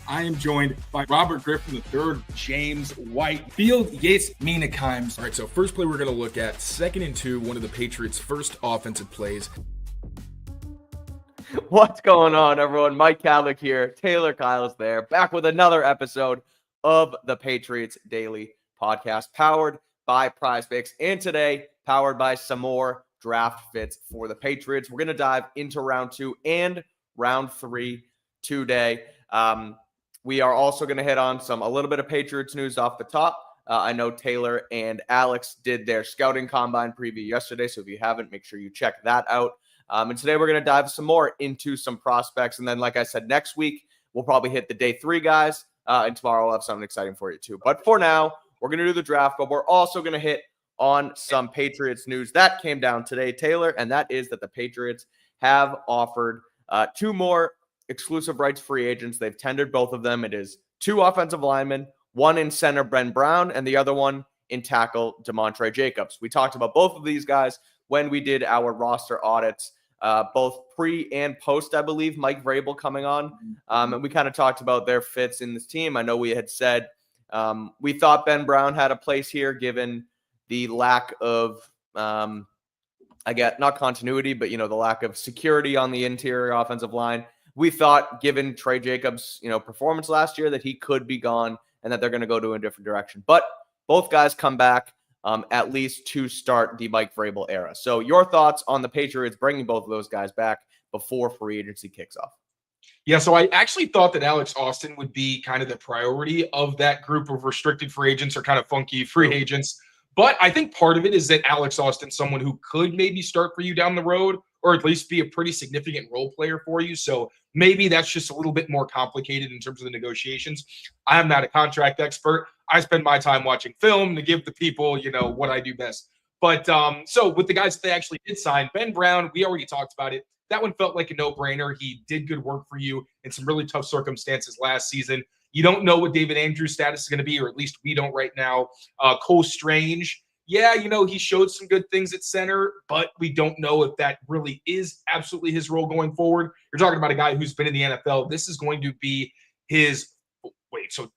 I am joined by Robert Griffin III, James White, Field Yates Meanakeims. All right, so first play we're going to look at 2nd and 2, one of the Patriots' first offensive plays. What's going on, everyone? Mike Kadlick here. Taylor Kyle's there, back with another episode of the Patriots Daily Podcast, powered by PrizePicks, and today powered by some more draft fits for the Patriots. We're going to dive into round 2 and round 3 today. We are also going to hit on a little bit of Patriots news off the top. I know Taylor and Alex did their scouting combine preview yesterday, so if you haven't, make sure you check that out. And today we're going to dive some more into some prospects. And then, like I said, next week, we'll probably hit the day 3 guys. And tomorrow we'll have something exciting for you too. But for now, we're going to do the draft, but we're also going to hit on some Patriots news that came down today, Taylor. And that is that the Patriots have offered 2 more exclusive rights free agents. They've tendered both of them. It is 2 offensive linemen, one in center, Ben Brown, and the other one in tackle, DeMontre Jacobs. We talked about both of these guys when we did our roster audits. Both pre and post, I believe, Mike Vrabel coming on. And we kind of talked about their fits in this team. I know we had said we thought Ben Brown had a place here given the lack of, I get not continuity, but, the lack of security on the interior offensive line. We thought, given Trey Jacobs', performance last year, that he could be gone and that they're going to go to a different direction. But both guys come back. At least to start the Mike Vrabel era. So your thoughts on the Patriots bringing both of those guys back before free agency kicks off? Yeah, so I actually thought that Alex Austin would be kind of the priority of that group of restricted free agents or kind of funky free agents. But I think part of it is that Alex Austin's someone who could maybe start for you down the road or at least be a pretty significant role player for you. So maybe that's just a little bit more complicated in terms of the negotiations. I'm not a contract expert. I spend my time watching film to give the people, what I do best. But so with the guys that they actually did sign, Ben Brown, we already talked about it. That one felt like a no-brainer. He did good work for you in some really tough circumstances last season. You don't know what David Andrews' status is going to be, or at least we don't right now. Cole Strange, yeah, he showed some good things at center, but we don't know if that really is absolutely his role going forward. You're talking about a guy who's been in the NFL. This is going to be his –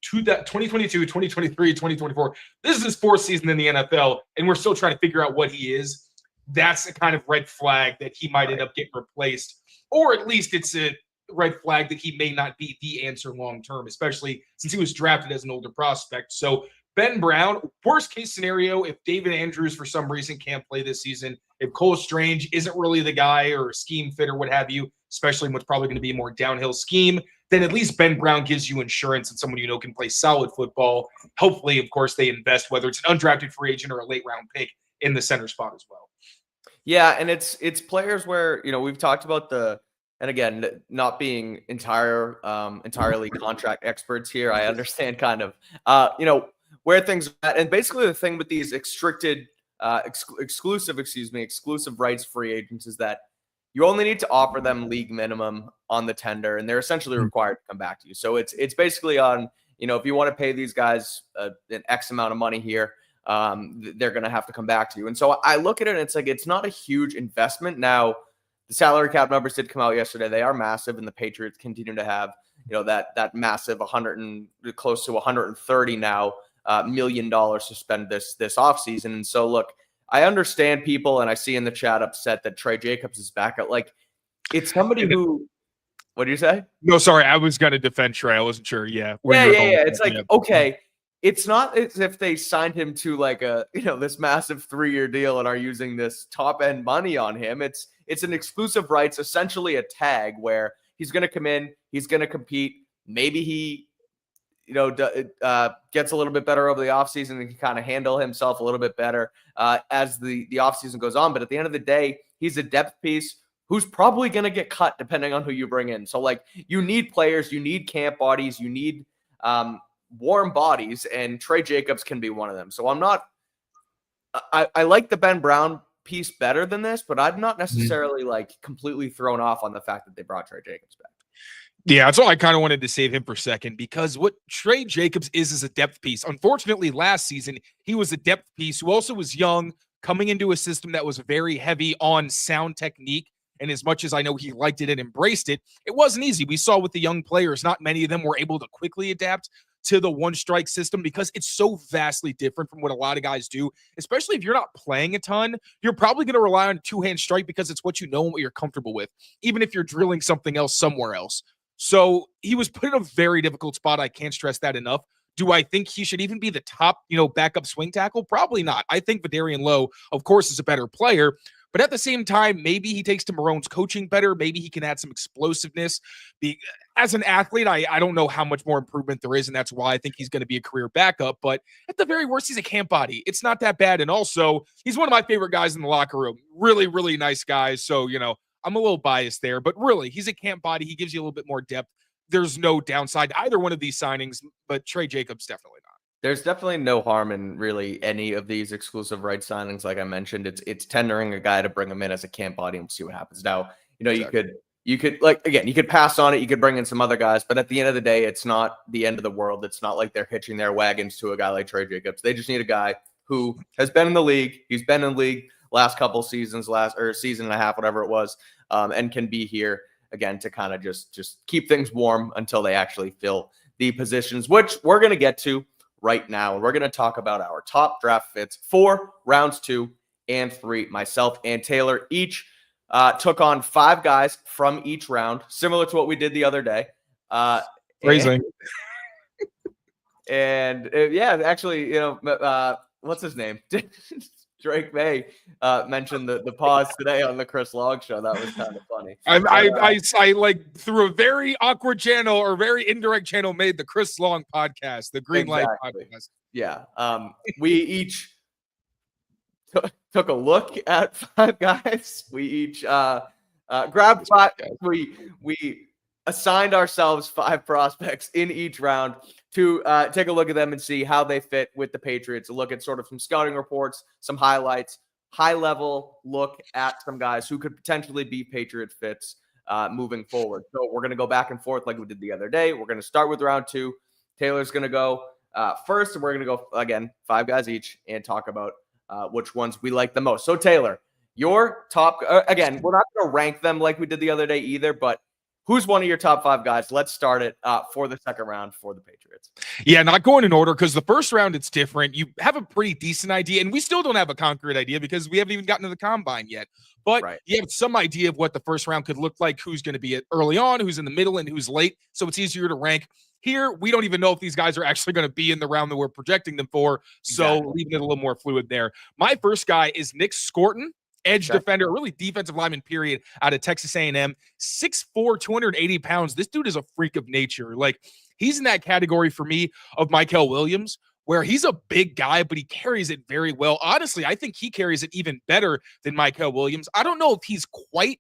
2022, 2023, 2024. This is his 4th season in the NFL, and we're still trying to figure out what he is. That's a kind of red flag that he might end up getting replaced, or at least it's a red flag that he may not be the answer long-term, especially since he was drafted as an older prospect. So Ben Brown, worst case scenario, if David Andrews for some reason can't play this season, if Cole Strange isn't really the guy or a scheme fit or what have you, especially in what's probably going to be a more downhill scheme, then at least Ben Brown gives you insurance and someone can play solid football. Hopefully, of course, they invest, whether it's an undrafted free agent or a late-round pick, in the center spot as well. Yeah, and it's players where, we've talked about and again, not being entirely contract experts here, I understand kind of, where things are at. And basically the thing with these exclusive rights free agents is that you only need to offer them league minimum on the tender, and they're essentially required to come back to you. So it's basically on, if you want to pay these guys an X amount of money here, they're going to have to come back to you. And so I look at it and it's like, it's not a huge investment. Now, the salary cap numbers did come out yesterday. They are massive, and the Patriots continue to have, that massive close to 130 now $1 million to spend this offseason. And so, look, I understand people, and I see in the chat upset that Trey Jacobs is back. It's somebody who – what do you say? No, sorry. I was going to defend Trey. I wasn't sure. Yeah. Yeah. It's like, okay, it's not as if they signed him to like a, this massive 3-year deal and are using this top-end money on him. It's an exclusive rights, essentially a tag where he's going to come in, he's going to compete. Maybe he gets a little bit better over the offseason and can kind of handle himself a little bit better as the offseason goes on. But at the end of the day, he's a depth piece who's probably going to get cut depending on who you bring in. So, you need players, you need camp bodies, you need warm bodies, and Trey Jacobs can be one of them. So I like the Ben Brown piece better than this, but I'm not necessarily completely thrown off on the fact that they brought Trey Jacobs back. Yeah, that's why I kind of wanted to save him for second, because what Trey Jacobs is a depth piece. Unfortunately, last season, he was a depth piece who also was young, coming into a system that was very heavy on sound technique And as much as I know he liked it and embraced it, it wasn't easy. We saw with the young players, not many of them were able to quickly adapt to the one strike system because it's so vastly different from what a lot of guys do, especially if you're not playing a ton. You're probably going to rely on a two-hand strike because it's what you know and what you're comfortable with, even if you're drilling something else somewhere else. So he was put in a very difficult spot. I can't stress that enough. Do I think he should even be the top, backup swing tackle? Probably not. I think Vidarian Lowe, of course, is a better player. But at the same time, maybe he takes to Marone's coaching better. Maybe he can add some explosiveness. As an athlete, I don't know how much more improvement there is, and that's why I think he's going to be a career backup. But at the very worst, he's a camp body. It's not that bad. And also, he's one of my favorite guys in the locker room. Really, really nice guys. So, I'm a little biased there. But really, he's a camp body. He gives you a little bit more depth. There's no downside to either one of these signings, but Trey Jacobs definitely not. There's definitely no harm in really any of these exclusive right signings. Like I mentioned, it's tendering a guy to bring him in as a camp body and see what happens. Now, exactly. you could you could pass on it. You could bring in some other guys, but at the end of the day, it's not the end of the world. It's not like they're hitching their wagons to a guy like Trey Jacobs. They just need a guy who has been in the league. He's been in the league last couple seasons, season and a half, whatever it was, and can be here again to kind of just keep things warm until they actually fill the positions, which we're going to get to right now. And we're going to talk about our top draft fits for rounds 2 and 3. Myself and Taylor each took on 5 guys from each round, similar to what we did the other day. Crazy. And actually, what's his name? Drake May mentioned the pause today on the Chris Long show. That was kind of funny. I like through a very awkward channel or very indirect channel made the Chris Long podcast, the Green Light podcast. Yeah. We each took a look at 5 guys. We each grabbed 5. We assigned ourselves 5 prospects in each round to take a look at them and see how they fit with the Patriots. A look at sort of some scouting reports, some highlights, high-level look at some guys who could potentially be Patriot fits moving forward. So we're going to go back and forth like we did the other day. We're going to start with round 2. Taylor's going to go first, and we're going to go, again, 5 guys each and talk about which ones we like the most. So, Taylor, your top again, we're not going to rank them like we did the other day either, but who's one of your top 5 guys? Let's start it for the second round for the Patriots. Yeah, not going in order because the first round, it's different. You have a pretty decent idea, and we still don't have a concrete idea because we haven't even gotten to the combine yet. But you have some idea of what the first round could look like, who's going to be early on, who's in the middle, and who's late. So it's easier to rank. Here, we don't even know if these guys are actually going to be in the round that we're projecting them for. So leaving it a little more fluid there. My first guy is Nick Scorton. Edge defender, really defensive lineman, period, out of Texas A&M. 6'4", 280 pounds. This dude is a freak of nature. Like, he's in that category for me of Mykel Williams, where he's a big guy, but he carries it very well. Honestly, I think he carries it even better than Mykel Williams. I don't know if he's quite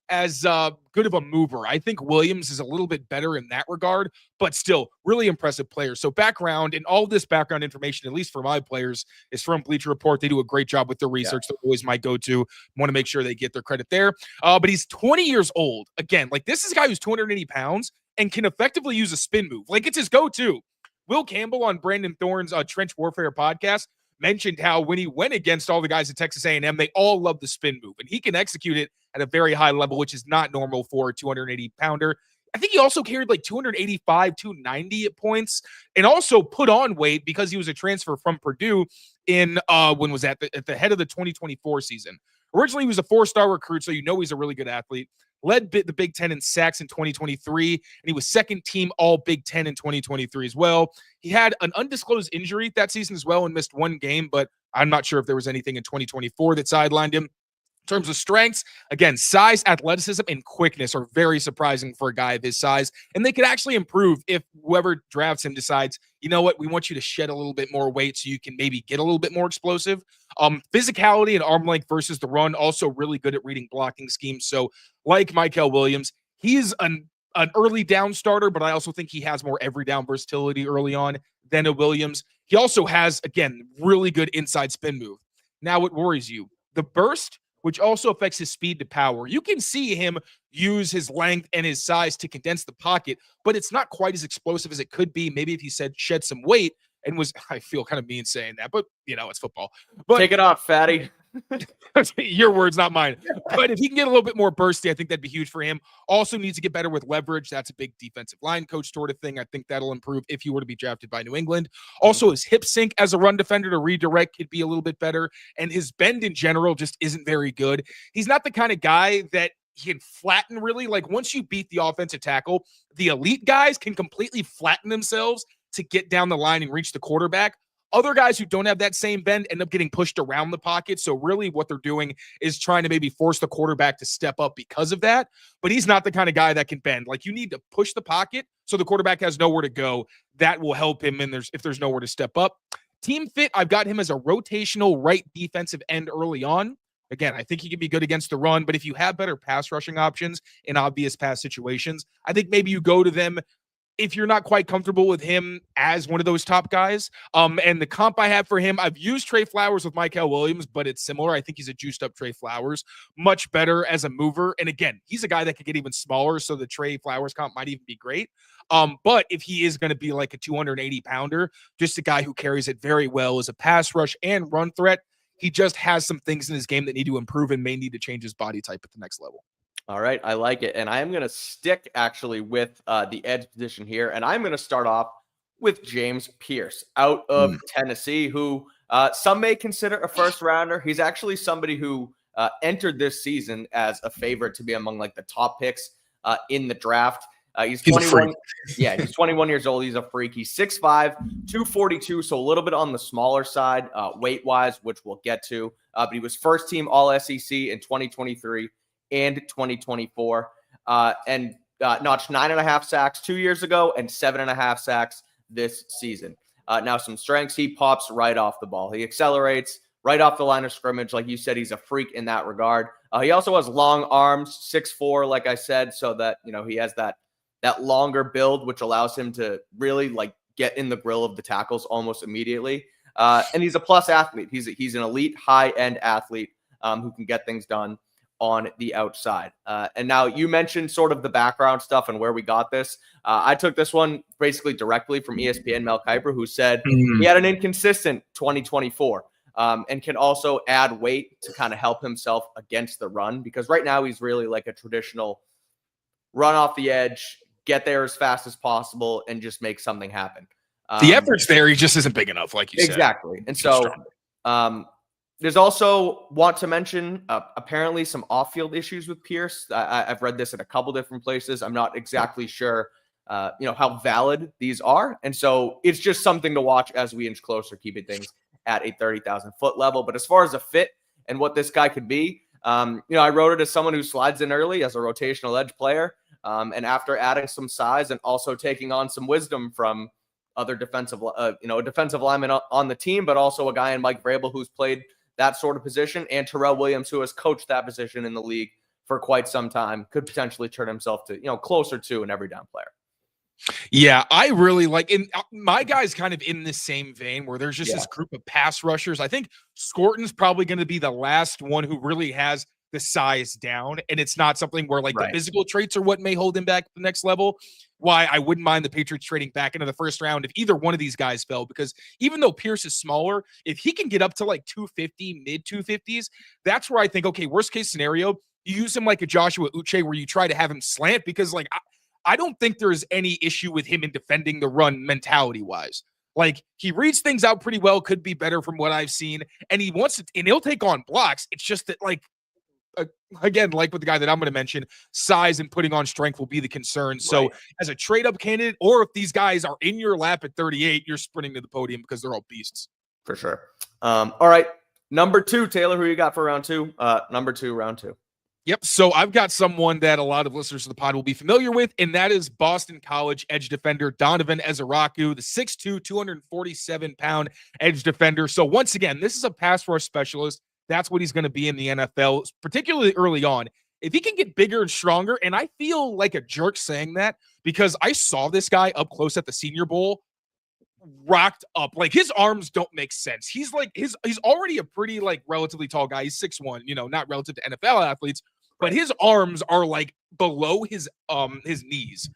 as good of a mover. I think Williams is a little bit better in that regard, but still really impressive player. So background and all this background information, at least for my players, is from Bleacher Report. They do a great job with their research. They're always my go-to. Want to make sure they get their credit there. But he's 20 years old. Again, like this is a guy who's 280 pounds and can effectively use a spin move. Like it's his go-to. Will Campbell on Brandon Thorne's Trench Warfare podcast mentioned how when he went against all the guys at Texas A&M, they all love the spin move, and he can execute it at a very high level, which is not normal for a 280-pounder. I think he also carried like 285, 290 at points, and also put on weight because he was a transfer from Purdue in when was that at the head of the 2024 season. Originally, he was a 4-star recruit, so he's a really good athlete. Led the Big Ten in sacks in 2023, and he was second team all Big Ten in 2023 as well. He had an undisclosed injury that season as well and missed 1 game, but I'm not sure if there was anything in 2024 that sidelined him. In terms of strengths, again, size, athleticism, and quickness are very surprising for a guy of his size, and they could actually improve if whoever drafts him decides, you know what, we want you to shed a little bit more weight so you can maybe get a little bit more explosive. Physicality and arm length versus the run, also really good at reading blocking schemes. So like Mykel Williams, he's an early down starter, but I also think he has more every down versatility early on than a Williams. He also has, again, really good inside spin move. Now what worries you? The burst, which also affects his speed to power. You can see him use his length and his size to condense the pocket, but it's not quite as explosive as it could be. Maybe if he shed some weight and was, I feel kind of mean saying that, but it's football. But take it off, fatty. Your words, not mine. But if he can get a little bit more bursty, I think that'd be huge for him. Also needs to get better with leverage. That's a big defensive line coach sort of thing. I think that'll improve if he were to be drafted by New England. Also, his hip sync as a run defender to redirect could be a little bit better. And his bend in general just isn't very good. He's not the kind of guy that he can flatten really. Like once you beat the offensive tackle, the elite guys can completely flatten themselves to get down the line and reach the quarterback. Other guys who don't have that same bend end up getting pushed around the pocket. So really what they're doing is trying to maybe force the quarterback to step up because of that. But he's not the kind of guy that can bend. Like you need to push the pocket so the quarterback has nowhere to go. That will help him if there's nowhere to step up. Team fit, I've got him as a rotational right defensive end early on. Again, I think he can be good against the run, but if you have better pass rushing options in obvious pass situations, I think maybe you go to them if you're not quite comfortable with him as one of those top guys. And the comp I have for him, I've used Trey Flowers with Mykal Williams, but it's similar. I think he's a juiced up Trey Flowers, much better as a mover. And again, he's a guy that could get even smaller, so the Trey Flowers comp might even be great. But if he is going to be like a 280 pounder, just a guy who carries it very well as a pass rush and run threat, he just has some things in his game that need to improve and may need to change his body type at the next level. All right, I like it. And I am going to stick actually with the edge position here. And I'm going to start off with James Pierce out of Tennessee, who some may consider a first rounder. He's actually somebody who entered this season as a favorite to be among like the top picks in the draft. He's 21. Yeah, he's 21 years old. He's a freak. He's 6'5", 242, so a little bit on the smaller side weight-wise, which we'll get to. But he was first team All-SEC in 2023 and 2024, and notched 9.5 sacks 2 years ago and 7.5 sacks this season. Now some strengths, he pops right off the ball. He accelerates right off the line of scrimmage. Like you said, he's a freak in that regard. He also has long arms, 6'4", like I said, so that, you know, he has that longer build, which allows him to really like get in the grill of the tackles almost immediately. And he's a plus athlete. He's an elite high-end athlete who can get things done on the outside. And now you mentioned sort of the background stuff and where we got this. I took this one basically directly from ESPN Mel Kiper, who said he had an inconsistent 2024 and can also add weight to kind of help himself against the run, because right now he's really like a traditional run off the edge, get there as fast as possible, and just make something happen. The effort's there. He just isn't big enough, like you said. Exactly. And so there's also, want to mention, apparently some off-field issues with Pierce. I've read this in a couple different places. I'm not exactly sure, how valid these are. And so it's just something to watch as we inch closer, keeping things at a 30,000-foot level. But as far as a fit and what this guy could be, I wrote it as someone who slides in early as a rotational edge player. And after adding some size and also taking on some wisdom from other defensive lineman on the team, but also a guy in Mike Vrabel who's played that sort of position, and Terrell Williams, who has coached that position in the league for quite some time, could potentially turn himself to, closer to an every down player. Yeah, I really like, and my guy's kind of in the same vein where there's just this group of pass rushers. I think Scorton's probably going to be the last one who really has the size down, and it's not something where like the physical traits are what may hold him back to the next level. Why I wouldn't mind the Patriots trading back into the first round if either one of these guys fell, because even though Pierce is smaller, if he can get up to like 250, mid 250s, that's where I think, okay, worst case scenario, you use him like a Joshua Uche where you try to have him slant, because like I don't think there's any issue with him in defending the run mentality wise. Like he reads things out pretty well, could be better from what I've seen, and he wants to, and he'll take on blocks. It's just that like, again, like with the guy that I'm going to mention, size and putting on strength will be the concern. So as a trade up candidate, or if these guys are in your lap at 38, you're sprinting to the podium because they're all beasts. For sure. All right. Number 2, Taylor, who you got for round 2? Number 2, round 2. Yep. So I've got someone that a lot of listeners of the pod will be familiar with, and that is Boston College edge defender Donovan Ezeraku, the 6'2", 247-pound edge defender. So once again, this is a pass rush specialist. That's what he's going to be in the NFL, particularly early on. If he can get bigger and stronger, and I feel like a jerk saying that because I saw this guy up close at the Senior Bowl, rocked up. Like his arms don't make sense. He's like he's already a pretty like relatively tall guy. He's 6'1", not relative to NFL athletes, but his arms are like below his knees.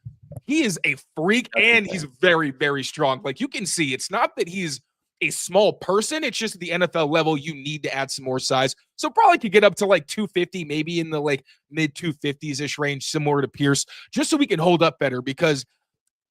He is a freak, and he's very, very strong. Like you can see, it's not that he's a small person. It's just at the NFL level, you need to add some more size. So probably could get up to like 250, maybe in the like mid 250s-ish range, similar to Pierce, just so we can hold up better. Because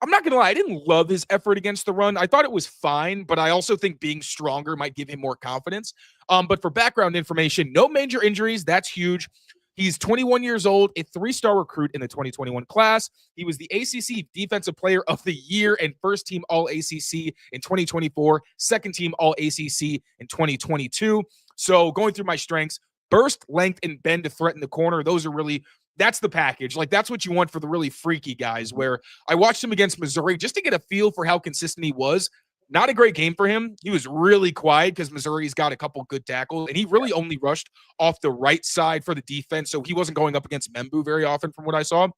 I'm not going to lie, I didn't love his effort against the run. I thought it was fine, but I also think being stronger might give him more confidence. But for background information, no major injuries. That's huge. He's 21 years old, a 3-star recruit in the 2021 class. He was the ACC Defensive Player of the Year and first team All-ACC in 2024, second team All-ACC in 2022. So going through my strengths, burst, length, and bend to threaten the corner. Those are really, that's the package. Like, that's what you want for the really freaky guys, where I watched him against Missouri just to get a feel for how consistent he was. Not a great game for him. He was really quiet because Missouri's got a couple good tackles, and he really only rushed off the right side for the defense, so he wasn't going up against Membu very often from what I saw.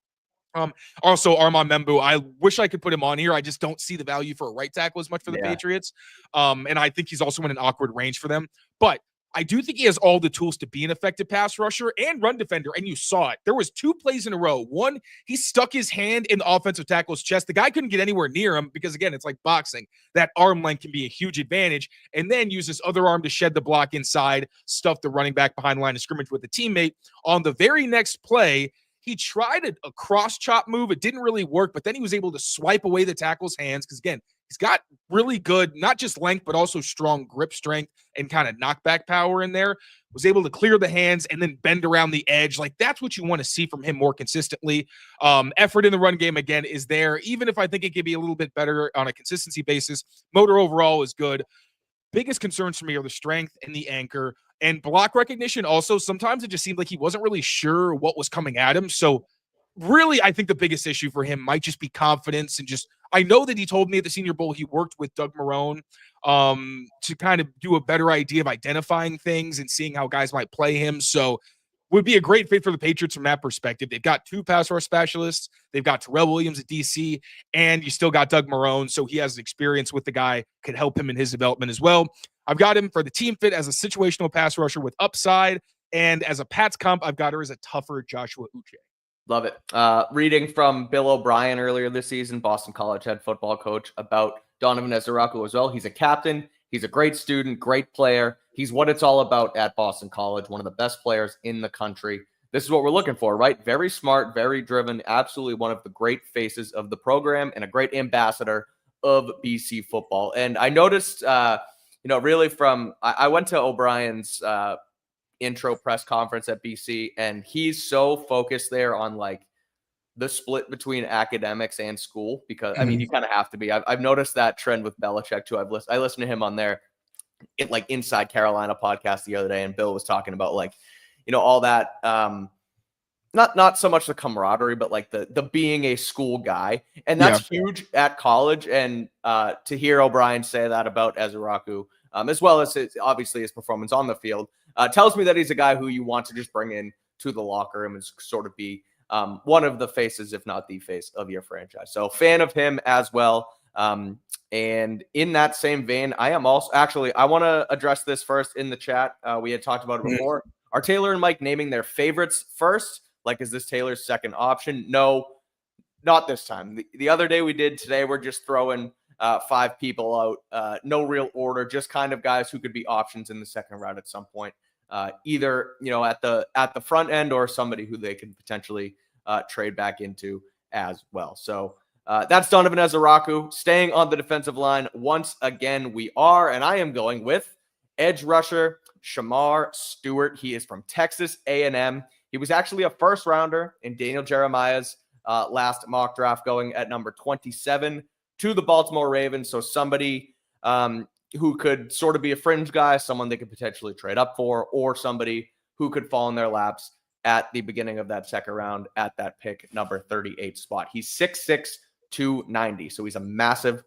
Also, Armand Membu, I wish I could put him on here. I just don't see the value for a right tackle as much for the Patriots. And I think he's also in an awkward range for them. But I do think he has all the tools to be an effective pass rusher and run defender, and you saw it. There was 2 plays in a row. One, he stuck his hand in the offensive tackle's chest. The guy couldn't get anywhere near him because, again, it's like boxing. That arm length can be a huge advantage, and then use his other arm to shed the block inside, stuff the running back behind the line of scrimmage with a teammate. On the very next play, he tried a cross chop move. It didn't really work, but then he was able to swipe away the tackle's hands because, again, he's got really good, not just length, but also strong grip strength and kind of knockback power in there. Was able to clear the hands and then bend around the edge. Like, that's what you want to see from him more consistently. Effort in the run game, again, is there. Even if I think it could be a little bit better on a consistency basis, motor overall is good. Biggest concerns for me are the strength and the anchor. And block recognition also, sometimes it just seemed like he wasn't really sure what was coming at him. So really, I think the biggest issue for him might just be confidence. And just, I know that he told me at the Senior Bowl he worked with Doug Marrone to kind of do a better idea of identifying things and seeing how guys might play him. So would be a great fit for the Patriots from that perspective. They've got 2 pass rush specialists. They've got Terrell Williams at DC, and you still got Doug Marrone. So he has experience with the guy, could help him in his development as well. I've got him for the team fit as a situational pass rusher with upside. And as a Pats comp, I've got her as a tougher Joshua Uche. Love it. Reading from Bill O'Brien earlier this season, Boston College head football coach, about Donovan Ezeraku as well. He's a captain. He's a great student, great player. He's what it's all about at Boston College, one of the best players in the country. This is what we're looking for, right? Very smart, very driven, absolutely one of the great faces of the program and a great ambassador of BC football. And I noticed, really I went to O'Brien's intro press conference at BC, and he's so focused there on like the split between academics and school, because I mean, you kind of have to be. I've noticed that trend with Belichick too. I listened to him on their Inside Carolina podcast the other day, and Bill was talking about all that, not so much the camaraderie, but like the being a school guy, and that's huge at college. And to hear O'Brien say that about Ezeraku, as well as obviously his performance on the field, tells me that he's a guy who you want to just bring in to the locker room and sort of be one of the faces, if not the face of your franchise. So fan of him as well. And in that same vein, I am also I want to address this first in the chat. We had talked about it before. Are Taylor and Mike naming their favorites first? Like, is this Taylor's second option? No, not this time. The other day we did. Today we're just throwing 5 people out. No real order, just kind of guys who could be options in the second round at some point. Either at the front end, or somebody who they could potentially trade back into as well. So that's Donovan Ezeraku. Staying on the defensive line once again, and I am going with edge rusher Shamar Stewart. He is from Texas A&M. He was actually a first rounder in Daniel Jeremiah's last mock draft, going at number 27 to the Baltimore Ravens. So somebody who could sort of be a fringe guy, someone they could potentially trade up for, or somebody who could fall in their laps at the beginning of that second round at that pick number 38 spot. He's 6'6", 290. So he's a massive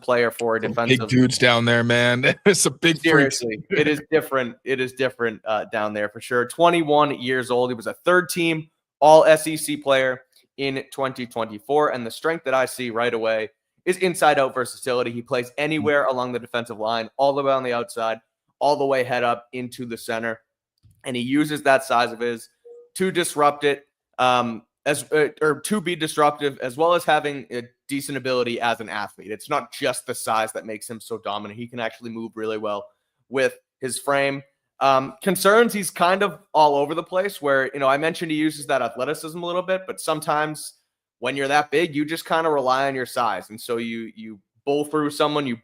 player for a defensive. Big dudes down there, man. It's a big Seriously, it is different. It is different down there for sure. 21 years old. He was a third team all SEC player in 2024. And the strength that I see right away is inside out versatility. He plays anywhere along the defensive line, all the way on the outside, all the way head up into the center. And he uses that size of his to disrupt it, to be disruptive, as well as having decent ability as an athlete. It's not just the size that makes him so dominant. He can actually move really well with his frame. Concerns, he's kind of all over the place where, I mentioned he uses that athleticism a little bit, but sometimes when you're that big, you just kind of rely on your size. And so you bull through someone, you're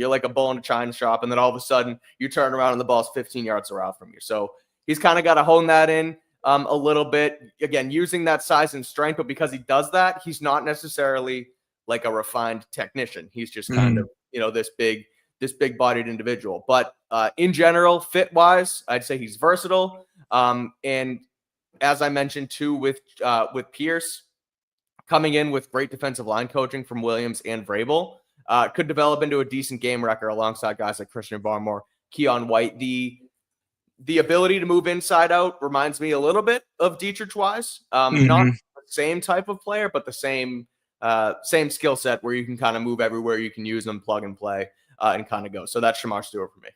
like a bull in a china shop, and then all of a sudden you turn around and the ball's 15 yards around from you. So he's kind of got to hone that in a little bit. Again, using that size and strength, but because he does that, he's not necessarily like a refined technician. He's just kind of, this big bodied individual. But in general, fit wise, I'd say he's versatile. And as I mentioned too, with Pierce coming in with great defensive line coaching from Williams and Vrabel, could develop into a decent game wrecker alongside guys like Christian Barmore, Keon White. The ability to move inside out reminds me a little bit of Dietrich Wise. Not the same type of player, but the same skill set where you can kind of move everywhere. You can use them, plug and play, and kind of go. So that's Shamar Stewart for me.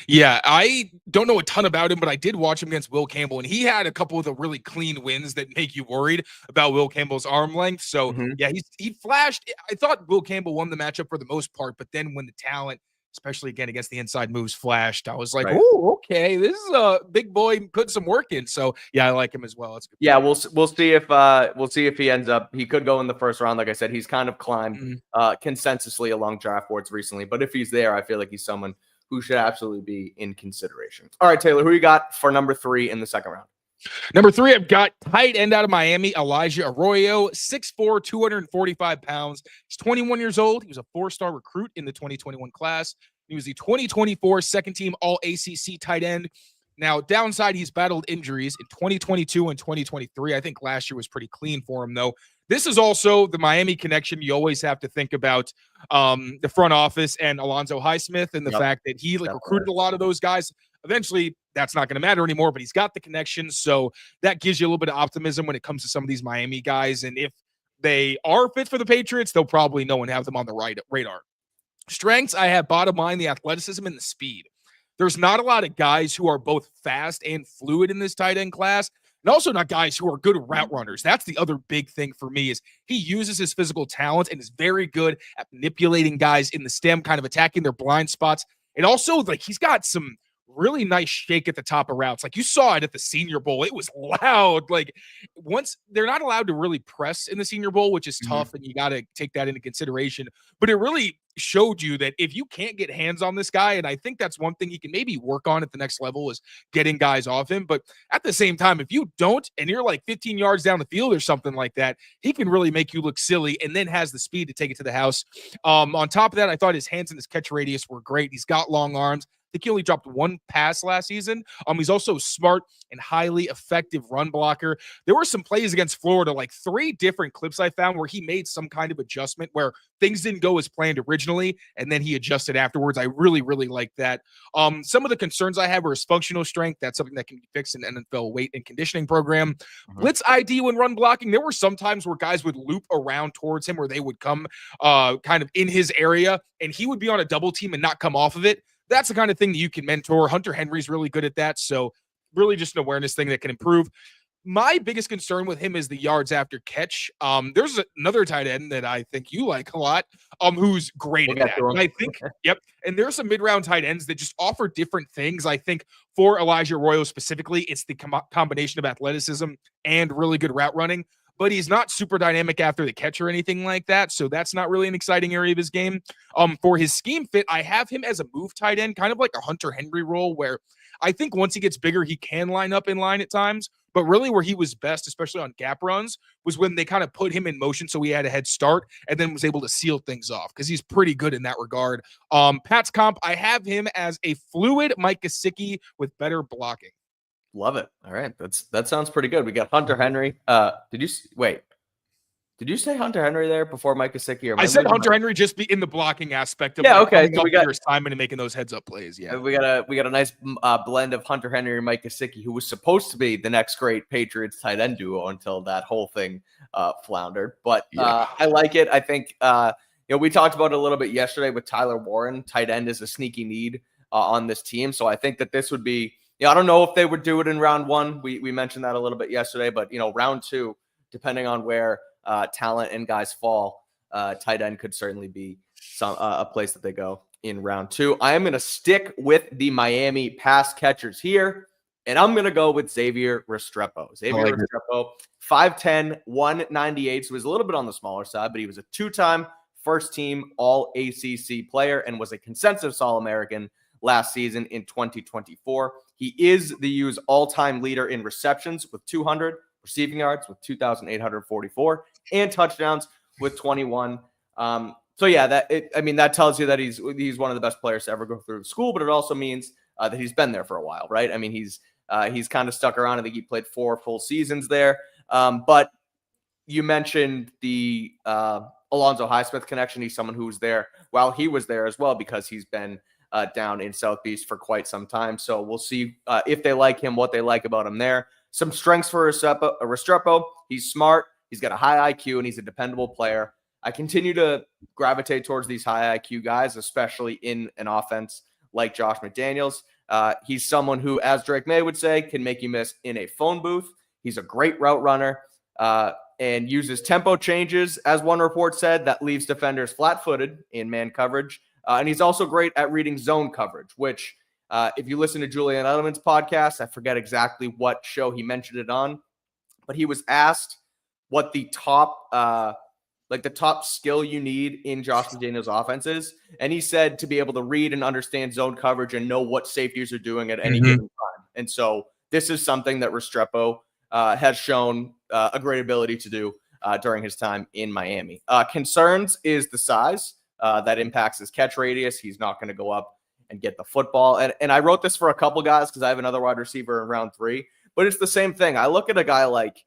Yeah, I don't know a ton about him, but I did watch him against Will Campbell, and he had a couple of the really clean wins that make you worried about Will Campbell's arm length. So, yeah, he flashed. I thought Will Campbell won the matchup for the most part, but then when the talent, especially again against the inside moves, flashed, I was like, oh, okay, this is a big boy putting some work in. So, yeah, I like him as well. That's good. Yeah, we'll see if he ends up. He could go in the first round. Like I said, he's kind of climbed consensusly along draft boards recently. But if he's there, I feel like he's someone who should absolutely be in consideration. All right, Taylor, who you got for number 3 in the second round? Number 3, I've got tight end out of Miami, Elijah Arroyo, 6'4", 245 pounds. He's 21 years old. He was a 4-star recruit in the 2021 class. He was the 2024 second-team All-ACC tight end. Now, downside, he's battled injuries in 2022 and 2023. I think last year was pretty clean for him, though. This is also the Miami connection. You always have to think about the front office and Alonzo Highsmith and the fact that he recruited a lot of those guys. Eventually, that's not going to matter anymore, but he's got the connections. So that gives you a little bit of optimism when it comes to some of these Miami guys. And if they are fit for the Patriots, they'll probably know and have them on the radar. Strengths, I have bottom line, the athleticism and the speed. There's not a lot of guys who are both fast and fluid in this tight end class, and also not guys who are good route runners. That's the other big thing for me is he uses his physical talent and is very good at manipulating guys in the stem, kind of attacking their blind spots. And also, he's got some really nice shake at the top of routes. Like you saw it at the Senior Bowl. It was loud. Once they're not allowed to really press in the Senior Bowl, which is tough, and you got to take that into consideration. But it really showed you that if you can't get hands on this guy, and I think that's one thing he can maybe work on at the next level is getting guys off him. But at the same time, if you don't, and you're 15 yards down the field or something like that, he can really make you look silly and then has the speed to take it to the house. On top of that, I thought his hands and his catch radius were great. He's got long arms. I think he only dropped 1 pass last season. He's also smart and highly effective run blocker. There were some plays against Florida, 3 different clips I found where he made some kind of adjustment where things didn't go as planned originally, and then he adjusted afterwards. I really, really like that. Some of the concerns I have are his functional strength. That's something that can be fixed in an NFL weight and conditioning program. Blitz ID when run blocking. There were some times where guys would loop around towards him where they would come kind of in his area, and he would be on a double team and not come off of it. That's the kind of thing that you can mentor. Hunter Henry's really good at that. So really just an awareness thing that can improve. My biggest concern with him is the yards after catch. There's another tight end that I think you like a lot, who's great at that. And I think, and there's some mid-round tight ends that just offer different things. I think for Elijah Arroyo specifically, it's the combination of athleticism and really good route running. But he's not super dynamic after the catch or anything like that. So that's not really an exciting area of his game. For his scheme fit, I have him as a move tight end, kind of like a Hunter Henry role where I think once he gets bigger, he can line up in line at times. But really where he was best, especially on gap runs, was when they kind of put him in motion so he had a head start and then was able to seal things off because he's pretty good in that regard. Pat's comp, I have him as a fluid Mike Gesicki with better blocking. Love it. All right. That sounds pretty good. We got Hunter Henry. Did you say Hunter Henry there before Mike Gesicki? I said Hunter Henry just be in the blocking aspect of okay. So we got your assignment and making those heads up plays. Yeah. We got a nice blend of Hunter Henry and Mike Gesicki, who was supposed to be the next great Patriots tight end duo until that whole thing floundered. But I like it. I think we talked about it a little bit yesterday with Tyler Warren. Tight end is a sneaky need on this team. So I think that this would be, I don't know if they would do it in round 1. We mentioned that a little bit yesterday, but round 2, depending on where talent and guys fall, tight end could certainly be a place that they go in round 2. I am going to stick with the Miami pass catchers here, and I'm going to go with Xavier Restrepo. Restrepo, 5'10", 198, so he was a little bit on the smaller side, but he was a 2-time first-team All-ACC player and was a consensus All-American last season in 2024. He is the U's all-time leader in receptions with 200, receiving yards with 2,844, and touchdowns with 21. So yeah, that tells you that he's one of the best players to ever go through school, but it also means that he's been there for a while, right? I mean, he's kind of stuck around. I think he played 4 full seasons there. But you mentioned the Alonzo Highsmith connection. He's someone who was there while he was there as well, because he's been down in South Beach for quite some time. So we'll see if they like him, what they like about him there. Some strengths for Restrepo. He's smart. He's got a high IQ, and he's a dependable player. I continue to gravitate towards these high IQ guys, especially in an offense like Josh McDaniels. He's someone who, as Drake May would say, can make you miss in a phone booth. He's a great route runner and uses tempo changes, as one report said, that leaves defenders flat-footed in man coverage. And he's also great at reading zone coverage, which if you listen to Julian Edelman's podcast, I forget exactly what show he mentioned it on, but he was asked what the top skill you need in Josh McDaniels' offenses. And he said to be able to read and understand zone coverage and know what safeties are doing at any given time. And so this is something that Restrepo has shown a great ability to do during his time in Miami. Concerns is the size that impacts his catch radius. He's not going to go up and get the football. And I wrote this for a couple guys because I have another wide receiver in round 3, but it's the same thing. I look at a guy like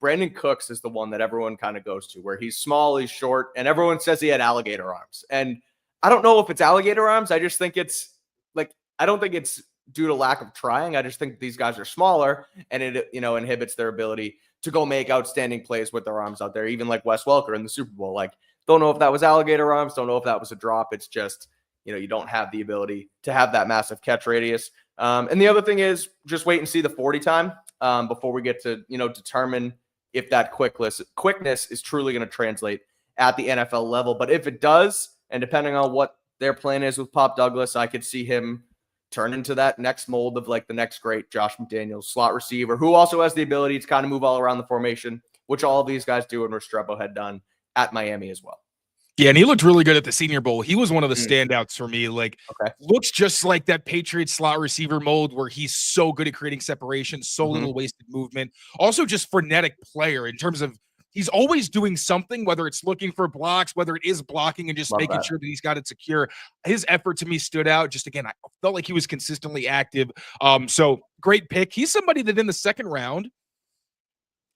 Brandon Cooks is the one that everyone kind of goes to, where he's small, he's short, and everyone says he had alligator arms. And I don't know if it's alligator arms. I just think I don't think it's due to lack of trying. I just think these guys are smaller, and it inhibits their ability to go make outstanding plays with their arms out there, even like Wes Welker in the Super Bowl. Don't know if that was alligator arms, don't know if that was a drop. It's just, you don't have the ability to have that massive catch radius. And the other thing is just wait and see the 40 time before we get to, determine if that quickness is truly going to translate at the NFL level. But if it does, and depending on what their plan is with Pop Douglas, I could see him turn into that next mold of the next great Josh McDaniels slot receiver, who also has the ability to kind of move all around the formation, which all of these guys do, and Restrepo had done at Miami as well. Yeah, and he looked really good at the Senior Bowl. He was one of the standouts for me. Looks just like that Patriots slot receiver mold where he's so good at creating separation, so little wasted movement. Also just frenetic player in terms of he's always doing something, whether it's looking for blocks, whether it is blocking and just making sure that he's got it secure. His effort to me stood out. Just again, I felt like he was consistently active. So great pick. He's somebody that in the second round,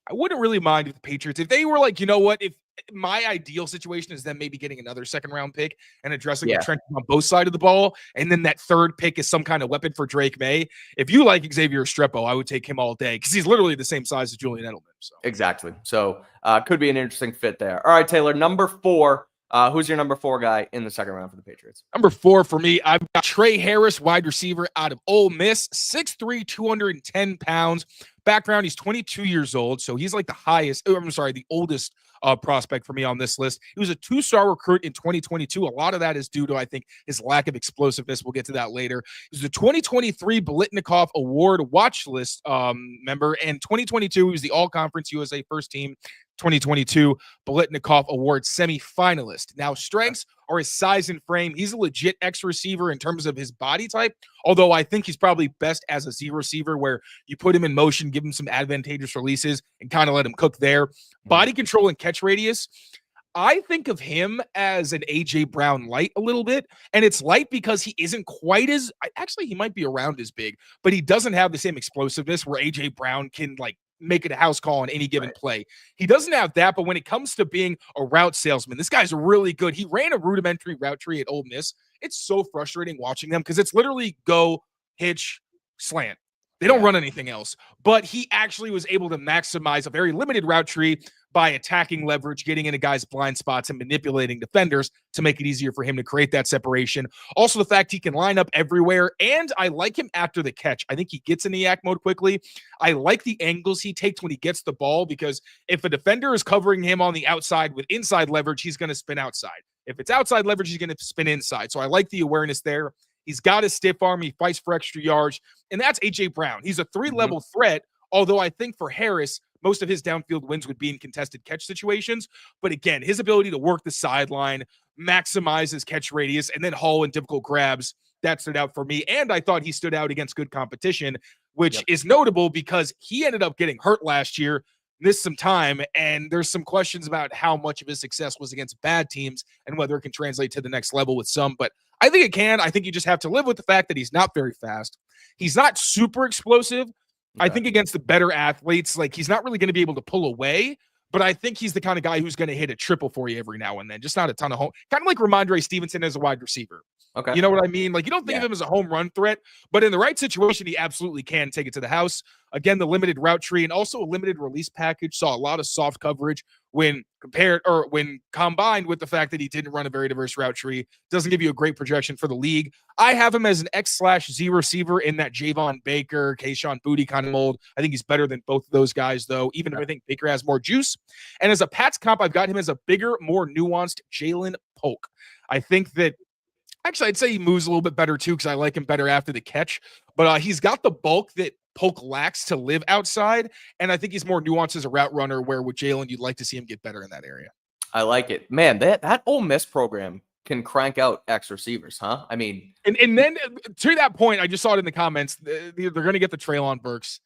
I wouldn't really mind if the Patriots, if they were like, you know what, if my ideal situation is them maybe getting another second round pick and addressing the trenches on both sides of the ball, and then that third pick is some kind of weapon for Drake May. If you like Xavier Restrepo, I would take him all day because he's literally the same size as Julian Edelman. So. Exactly. So could be an interesting fit there. All right, Taylor, number 4. Who's your number 4 guy in the second round for the Patriots? Number 4 for me, I've got Trey Harris, wide receiver out of Ole Miss, 6'3", 210 pounds. Background, he's 22 years old, so he's like the oldest prospect for me on this list. He was a 2-star recruit in 2022. A lot of that is due to, I think, his lack of explosiveness. We'll get to that later. He was a 2023 Biletnikoff Award watch list member, and 2022 he was the All-Conference USA First Team 2022 Biletnikoff Award semifinalist. Now, strengths are his size and frame. He's a legit X receiver in terms of his body type, although I think he's probably best as a Z receiver where you put him in motion, give him some advantageous releases, and kind of let him cook there. Body control and catch radius. I think of him as an A.J. Brown light a little bit, and it's light because he isn't quite as – actually, he might be around as big, but he doesn't have the same explosiveness where A.J. Brown can, make it a house call on any given play. He doesn't have that, but when it comes to being a route salesman, this guy's really good. He ran a rudimentary route tree at Ole Miss. It's so frustrating watching them because it's literally go, hitch, slant. They don't run anything else, but he actually was able to maximize a very limited route tree by attacking leverage, getting into guys' blind spots, and manipulating defenders to make it easier for him to create that separation. Also, the fact he can line up everywhere, and I like him after the catch. I think he gets in the yak mode quickly. I like the angles he takes when he gets the ball, because if a defender is covering him on the outside with inside leverage, he's going to spin outside. If it's outside leverage, he's going to spin inside. So I like the awareness there. He's got a stiff arm. He fights for extra yards. And that's A.J. Brown. He's a three-level threat, although I think for Harris, most of his downfield wins would be in contested catch situations. But again, his ability to work the sideline, maximize his catch radius, and then haul in difficult grabs, that stood out for me. And I thought he stood out against good competition, which is notable because he ended up getting hurt last year, missed some time, and there's some questions about how much of his success was against bad teams and whether it can translate to the next level with some. But I think it can. I think you just have to live with the fact that he's not very fast. He's not super explosive. I think against the better athletes, like, he's not really going to be able to pull away, but I think he's the kind of guy who's going to hit a triple for you every now and then. Just not a ton of home. Kind of like Ramondre Stevenson as a wide receiver. Okay. You know what I mean? Like, you don't think of him as a home run threat, but in the right situation, he absolutely can take it to the house. Again, the limited route tree and also a limited release package saw a lot of soft coverage when combined with the fact that he didn't run a very diverse route tree. Doesn't give you a great projection for the league. I have him as an X/Z receiver in that Javon Baker, Kayshon Boutte kind of mold. I think he's better than both of those guys, though, even if I think Baker has more juice. And as a Pats comp, I've got him as a bigger, more nuanced Jalen Polk. I think that actually, I'd say he moves a little bit better too, because I like him better after the catch. But he's got the bulk that Polk lacks to live outside, and I think he's more nuanced as a route runner, where with Jalen, you'd like to see him get better in that area. I like it. Man, that Ole Miss program can crank out X receivers, huh? I mean, and then to that point, I just saw it in the comments. They're going to get the Treylon Burks.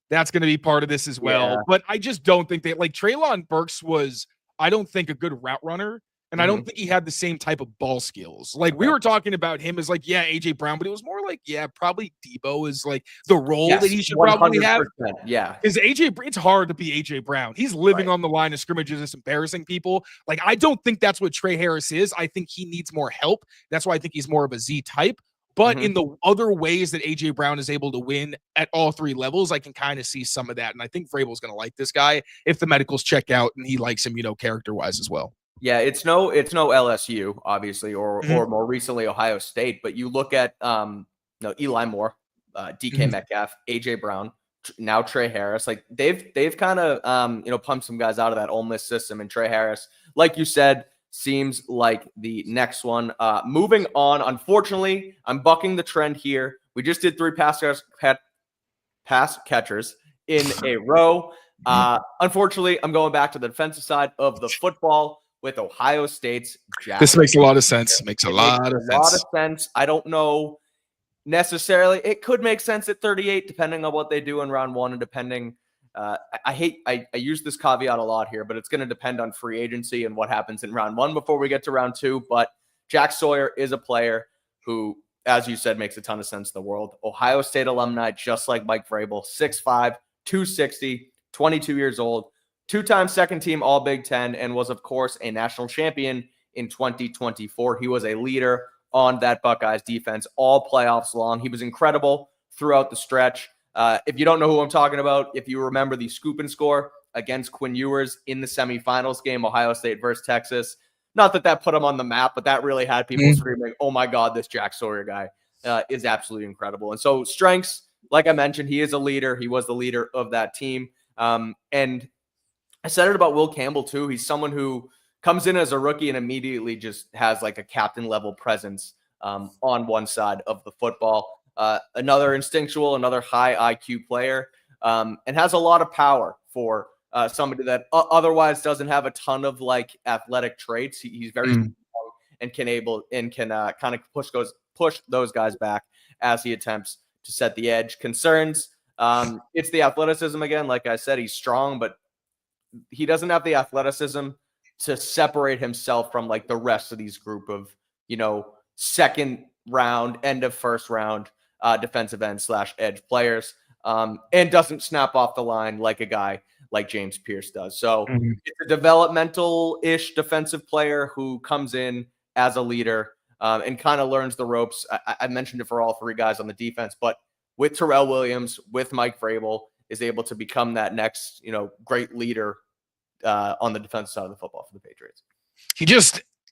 That's going to be part of this as well. Yeah. But I just don't think Treylon Burks was, I don't think, a good route runner. And I don't think he had the same type of ball skills. Like, we were talking about him as like, A.J. Brown, but it was more like, probably Debo is like the role that he should probably have. Yeah. Because it's hard to be A.J. Brown. He's living on the line of scrimmage, just embarrassing people. Like, I don't think that's what Trey Harris is. I think he needs more help. That's why I think he's more of a Z type. But in the other ways that A.J. Brown is able to win at all three levels, I can kind of see some of that. And I think Vrabel's going to like this guy if the medicals check out and he likes him, character-wise as well. Yeah, it's no LSU, obviously, or more recently Ohio State. But you look at Eli Moore, DK Metcalf, AJ Brown, now Trey Harris. Like, they've kind of pumped some guys out of that Ole Miss system. And Trey Harris, like you said, seems like the next one. Moving on, unfortunately, I'm bucking the trend here. We just did 3 pass catchers in a row. Unfortunately, I'm going back to the defensive side of the football with Ohio State's Jack. This makes a lot of sense. Makes a lot of sense. I don't know necessarily. It could make sense at 38, depending on what they do in round 1 and depending. I use this caveat a lot here, but it's going to depend on free agency and what happens in round 1 before we get to round 2. But Jack Sawyer is a player who, as you said, makes a ton of sense in the world. Ohio State alumni, just like Mike Vrabel, 6'5", 260, 22 years old. 2-time second team All Big Ten, and was, of course, a national champion in 2024. He was a leader on that Buckeyes defense all playoffs long. He was incredible throughout the stretch. If you don't know who I'm talking about, if you remember the scoop and score against Quinn Ewers in the semifinals game, Ohio State versus Texas, not that put him on the map, but that really had people screaming, oh my God, this Jack Sawyer guy is absolutely incredible. And so strengths, like I mentioned, he is a leader. He was the leader of that team. And I said it about Will Campbell too. He's someone who comes in as a rookie and immediately just has like a captain level presence on one side of the football. Another instinctual, another high IQ player, and has a lot of power for somebody that otherwise doesn't have a ton of like athletic traits. He's very strong and can kind of push those guys back as he attempts to set the edge. Concerns, it's the athleticism again. Like I said, he's strong, but he doesn't have the athleticism to separate himself from like the rest of these group of, second round, end of first round defensive end / edge players, and doesn't snap off the line like a guy like James Pierce does. So it's a developmental-ish defensive player who comes in as a leader and kind of learns the ropes. I mentioned it for all 3 guys on the defense, but with Terrell Williams, with Mike Vrabel, is able to become that next, great leader on the defensive side of the football for the Patriots.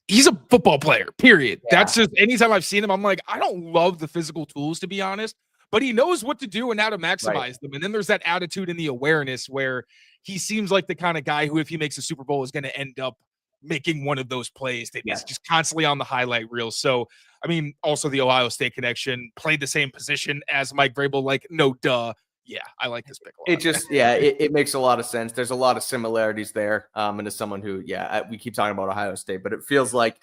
He's a football player, period. Yeah. That's just, anytime I've seen him, I'm like, I don't love the physical tools, to be honest, but he knows what to do and how to maximize them. And then there's that attitude and the awareness where he seems like the kind of guy who, if he makes a Super Bowl, is going to end up making one of those plays that is just constantly on the highlight reel. So, I mean, also the Ohio State connection, played the same position as Mike Vrabel, like, no duh. Yeah, I like this pick a lot. It just, it makes a lot of sense. There's a lot of similarities there. And as someone who, we keep talking about Ohio State, but it feels like,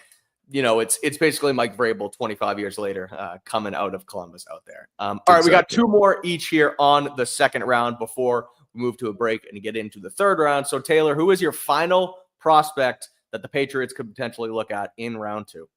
it's basically Mike Vrabel 25 years later coming out of Columbus out there. All right, we got 2 more each here on the second round before we move to a break and get into the third round. So, Taylor, who is your final prospect that the Patriots could potentially look at in round 2?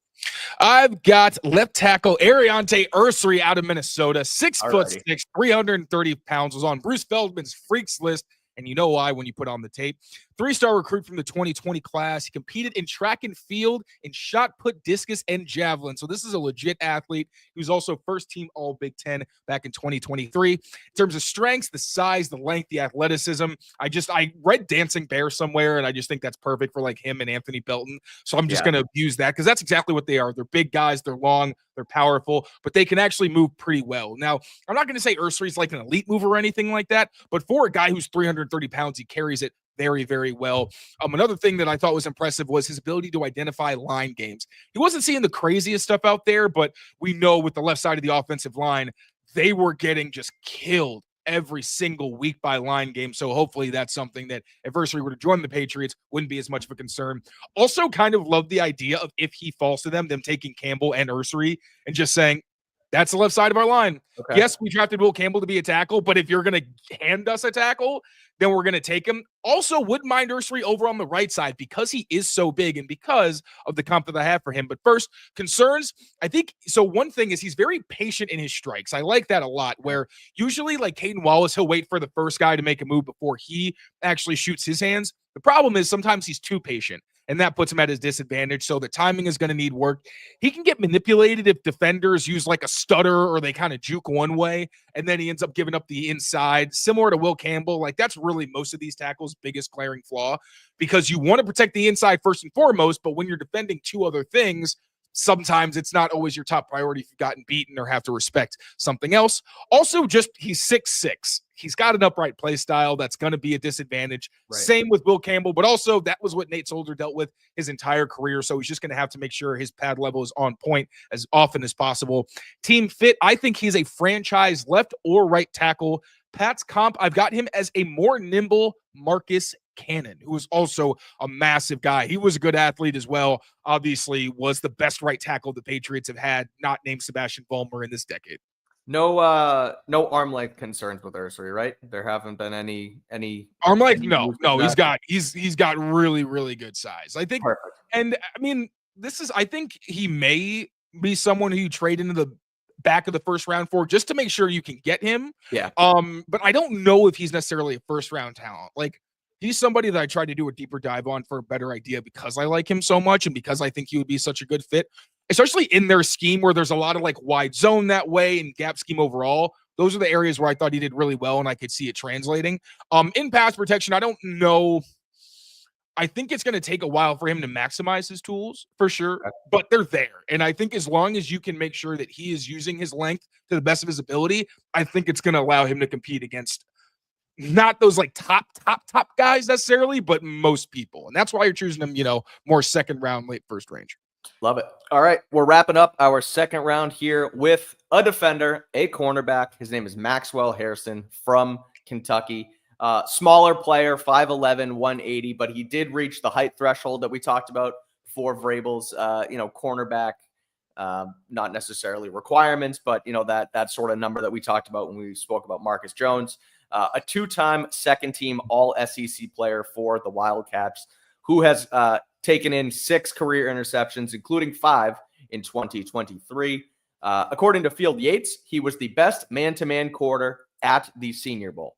I've got left tackle Ariante Ursary out of Minnesota, 6'6", 330 pounds, was on Bruce Feldman's freaks list. And you know why when you put on the tape. 3-star recruit from the 2020 class. He competed in track and field, in shot put, discus, and javelin. So this is a legit athlete. He was also first team All Big Ten back in 2023. In terms of strengths, the size, the length, the athleticism, I read Dancing Bear somewhere, and I just think that's perfect for like him and Anthony Belton. So I'm just going to use that because that's exactly what they are. They're big guys. They're long. They're powerful, but they can actually move pretty well. Now, I'm not going to say Ursary's like an elite mover or anything like that, but for a guy who's 330 pounds, he carries it very, very well. Another thing that I thought was impressive was his ability to identify line games. He wasn't seeing the craziest stuff out there, but we know with the left side of the offensive line, they were getting just killed every single week by line game. So hopefully that's something that if Ursary were to join the Patriots, wouldn't be as much of a concern. Also kind of love the idea of, if he falls to them taking Campbell and Ursary and just saying, that's the left side of our line. Okay. Yes, we drafted Will Campbell to be a tackle, but if you're going to hand us a tackle, then we're going to take him. Also, wouldn't mind Ursary over on the right side because he is so big and because of the comp that I have for him. But first, concerns, I think, so one thing is he's very patient in his strikes. I like that a lot, where usually like Caden Wallace, he'll wait for the first guy to make a move before he actually shoots his hands. The problem is sometimes he's too patient, and that puts him at his disadvantage. So the timing is going to need work. He can get manipulated if defenders use like a stutter or they kind of juke one way, and then he ends up giving up the inside, similar to Will Campbell. Like, that's really most of these tackles' biggest glaring flaw, because you want to protect the inside first and foremost, but when you're defending 2 other things, sometimes it's not always your top priority if you've gotten beaten or have to respect something else. Also, just he's 6'6". He's got an upright play style that's going to be a disadvantage. Right. Same with Will Campbell, but also that was what Nate Solder dealt with his entire career. So he's just going to have to make sure his pad level is on point as often as possible. Team fit, I think he's a franchise left or right tackle. Pat's comp, I've got him as a more nimble Marcus Cannon, who is also a massive guy. He was a good athlete as well. Obviously was the best right tackle the Patriots have had, not named Sebastian Vollmer, in this decade. No arm length concerns with Ursary, right? There haven't been any arm length. No, he's got really, really good size. I think, perfect. And I mean, I think he may be someone who you trade into the back of the first round for, just to make sure you can get him. Yeah. But I don't know if he's necessarily a first round talent. Like, he's somebody that I tried to do a deeper dive on for a better idea because I like him so much and because I think he would be such a good fit, especially in their scheme where there's a lot of like wide zone that way and gap scheme overall. Those are the areas where I thought he did really well and I could see it translating. In pass protection, I don't know. I think it's going to take a while for him to maximize his tools for sure, but they're there. And I think as long as you can make sure that he is using his length to the best of his ability, I think it's going to allow him to compete against not those like top guys necessarily, but most people. And that's why you're choosing them, more second round, late first range. Love it. All right. We're wrapping up our second round here with a defender, a cornerback. His name is Maxwell Harrison from Kentucky. Smaller player, 5'11", 180, but he did reach the height threshold that we talked about for Vrabel's, cornerback, not necessarily requirements, but, that sort of number that we talked about when we spoke about Marcus Jones. A 2-time second-team All-SEC player for the Wildcats, who has taken in 6 career interceptions, including 5 in 2023. According to Field Yates, he was the best man-to-man quarter at the Senior Bowl.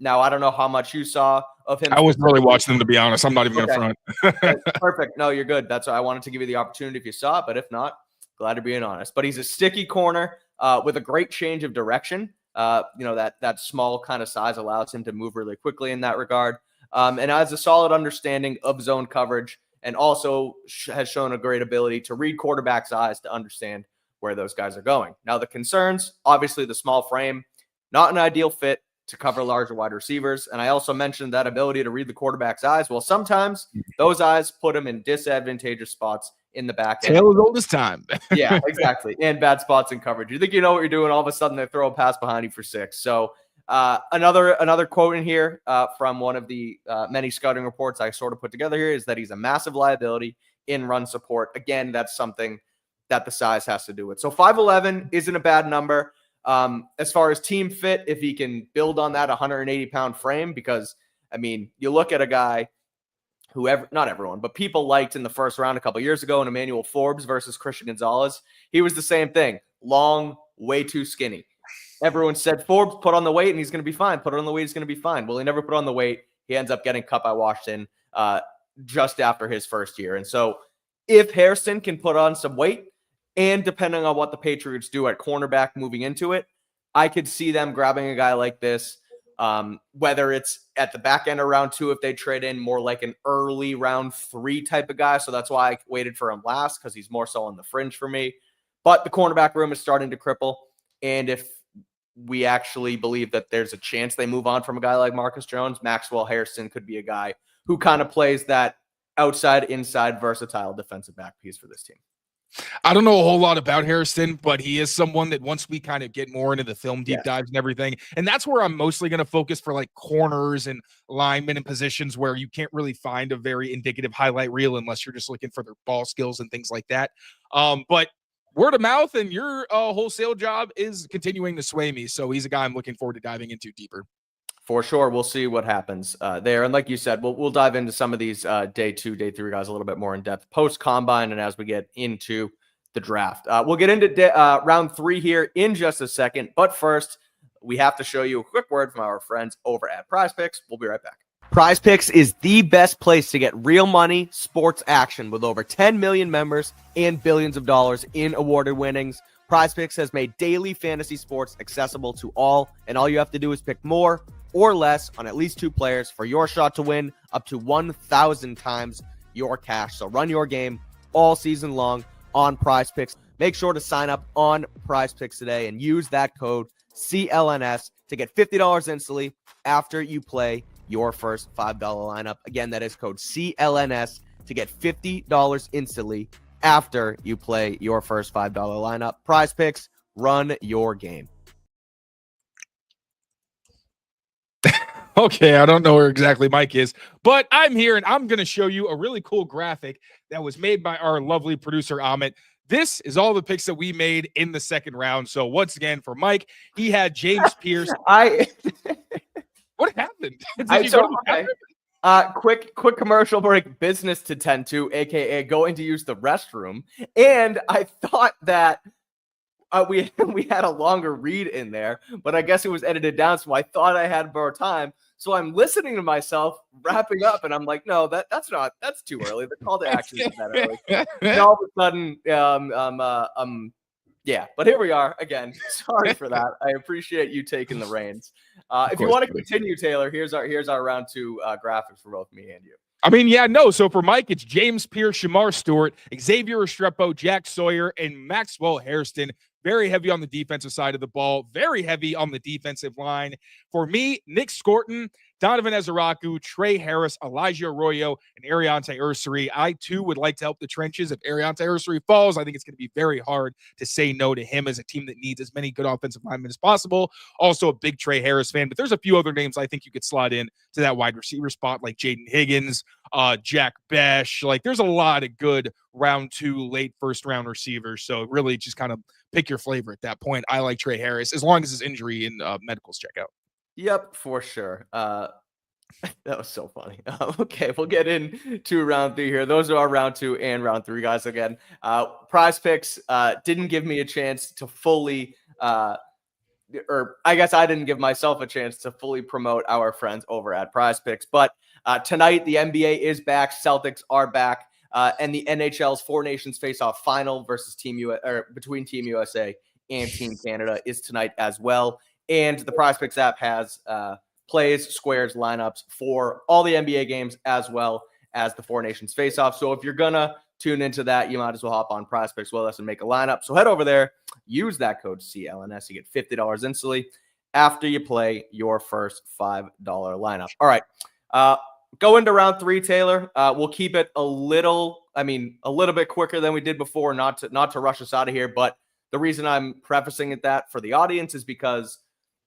Now, I don't know how much you saw of him. I wasn't really watching them, to be honest. I'm not even going to front. Perfect. No, you're good. That's why I wanted to give you the opportunity if you saw it, but if not, glad to be honest. But he's a sticky corner with a great change of direction. That small kind of size allows him to move really quickly in that regard. And has a solid understanding of zone coverage, and also has shown a great ability to read quarterbacks' eyes to understand where those guys are going. Now, the concerns, obviously the small frame, not an ideal fit to cover larger wide receivers. And I also mentioned that ability to read the quarterback's eyes. Well, sometimes those eyes put him in disadvantageous spots in the back end. Tale as old as time. Yeah, exactly. And bad spots in coverage. You think you know what you're doing, all of a sudden they throw a pass behind you for 6. So another quote in here from one of the many scouting reports I sort of put together here is that he's a massive liability in run support. Again, that's something that the size has to do with. So 5'11" isn't a bad number. As far as team fit, if he can build on that 180-pound frame, because, I mean, you look at a guy not everyone, but people liked in the first round a couple years ago in Emmanuel Forbes versus Christian Gonzalez. He was the same thing. Long, way too skinny. Everyone said, Forbes, put on the weight and he's going to be fine. Put on the weight, he's going to be fine. Well, he never put on the weight. He ends up getting cut by Washington just after his first year. And so if Hairston can put on some weight, and depending on what the Patriots do at cornerback moving into it, I could see them grabbing a guy like this, whether it's at the back end of round 2, if they trade in more like an early round 3 type of guy. So that's why I waited for him last, because he's more so on the fringe for me. But the cornerback room is starting to cripple. And if we actually believe that there's a chance they move on from a guy like Marcus Jones, Maxwell Hairston could be a guy who kind of plays that outside, inside, versatile defensive back piece for this team. I don't know a whole lot about Hairston, but he is someone that once we kind of get more into the film deep dives and everything, and that's where I'm mostly going to focus for like corners and linemen and positions where you can't really find a very indicative highlight reel unless you're just looking for their ball skills and things like that. But word of mouth and your wholesale job is continuing to sway me. So he's a guy I'm looking forward to diving into deeper. For sure. We'll see what happens there. And like you said, we'll dive into some of these day 2, day 3 guys a little bit more in depth post-combine and as we get into the draft. We'll get into round 3 here in just a second. But first, we have to show you a quick word from our friends over at Prize Picks. We'll be right back. Prize Picks is the best place to get real money sports action with over 10 million members and billions of dollars in awarded winnings. Prize Picks has made daily fantasy sports accessible to all, and all you have to do is pick more or less on at least 2 players for your shot to win up to 1,000 times your cash. So run your game all season long on Prize Picks. Make sure to sign up on Prize Picks today and use that code CLNS to get $50 instantly after you play your first $5 lineup. Again, that is code CLNS to get $50 instantly after you play your first $5 lineup. Prize Picks, run your game. Okay, I don't know where exactly Mike is, but I'm here and I'm going to show you a really cool graphic that was made by our lovely producer, Amit. This is all the picks that we made in the second round. So once again, for Mike, he had James Pierce. What happened? Quick commercial break, business to tend to, aka going to use the restroom. And I thought that we had a longer read in there, but I guess it was edited down, so I thought I had more time. So I'm listening to myself wrapping up, and I'm like, no, that's too early. The call to action is that early. And all of a sudden, yeah. But here we are again. Sorry for that. I appreciate you taking the reins. If you want to continue, Taylor, here's our round 2 graphics for both me and you. I mean, yeah, no. So for Mike, it's James Pierce, Shamar Stewart, Xavier Restrepo, Jack Sawyer, and Maxwell Hairston. Very heavy on the defensive side of the ball. Very heavy on the defensive line. For me, Nick Scorton, Donovan Ezeraku, Trey Harris, Elijah Arroyo, and Ariante Ursary. I, too, would like to help the trenches. If Ariante Ursary falls, I think it's going to be very hard to say no to him as a team that needs as many good offensive linemen as possible. Also a big Trey Harris fan, but there's a few other names I think you could slot in to that wide receiver spot, like Jaden Higgins, Jack Besh. Like, there's a lot of good round 2, late first round receivers. So really just kind of pick your flavor at that point. I like Trey Harris as long as his injury and medicals check out. Yep, for sure. That was so funny. Okay, we'll get into round 3 here. Those are our round 2 and round 3 guys again. Prize Picks didn't give me a chance to fully, or I guess I didn't give myself a chance to fully promote our friends over at Prize Picks. But tonight, the NBA is back. Celtics are back. And the NHL's Four Nations Face-Off Final versus between Team USA and Team Canada is tonight as well. And the PrizePicks app has plays, squares, lineups for all the NBA games as well as the Four Nations face-off. So if you're going to tune into that, you might as well hop on PrizePicks with us and make a lineup. So head over there, use that code CLNS. You get $50 instantly after you play your first $5 lineup. All right. Go into round 3, Taylor. We'll keep it a little bit quicker than we did before, not to rush us out of here. But the reason I'm prefacing it that for the audience is because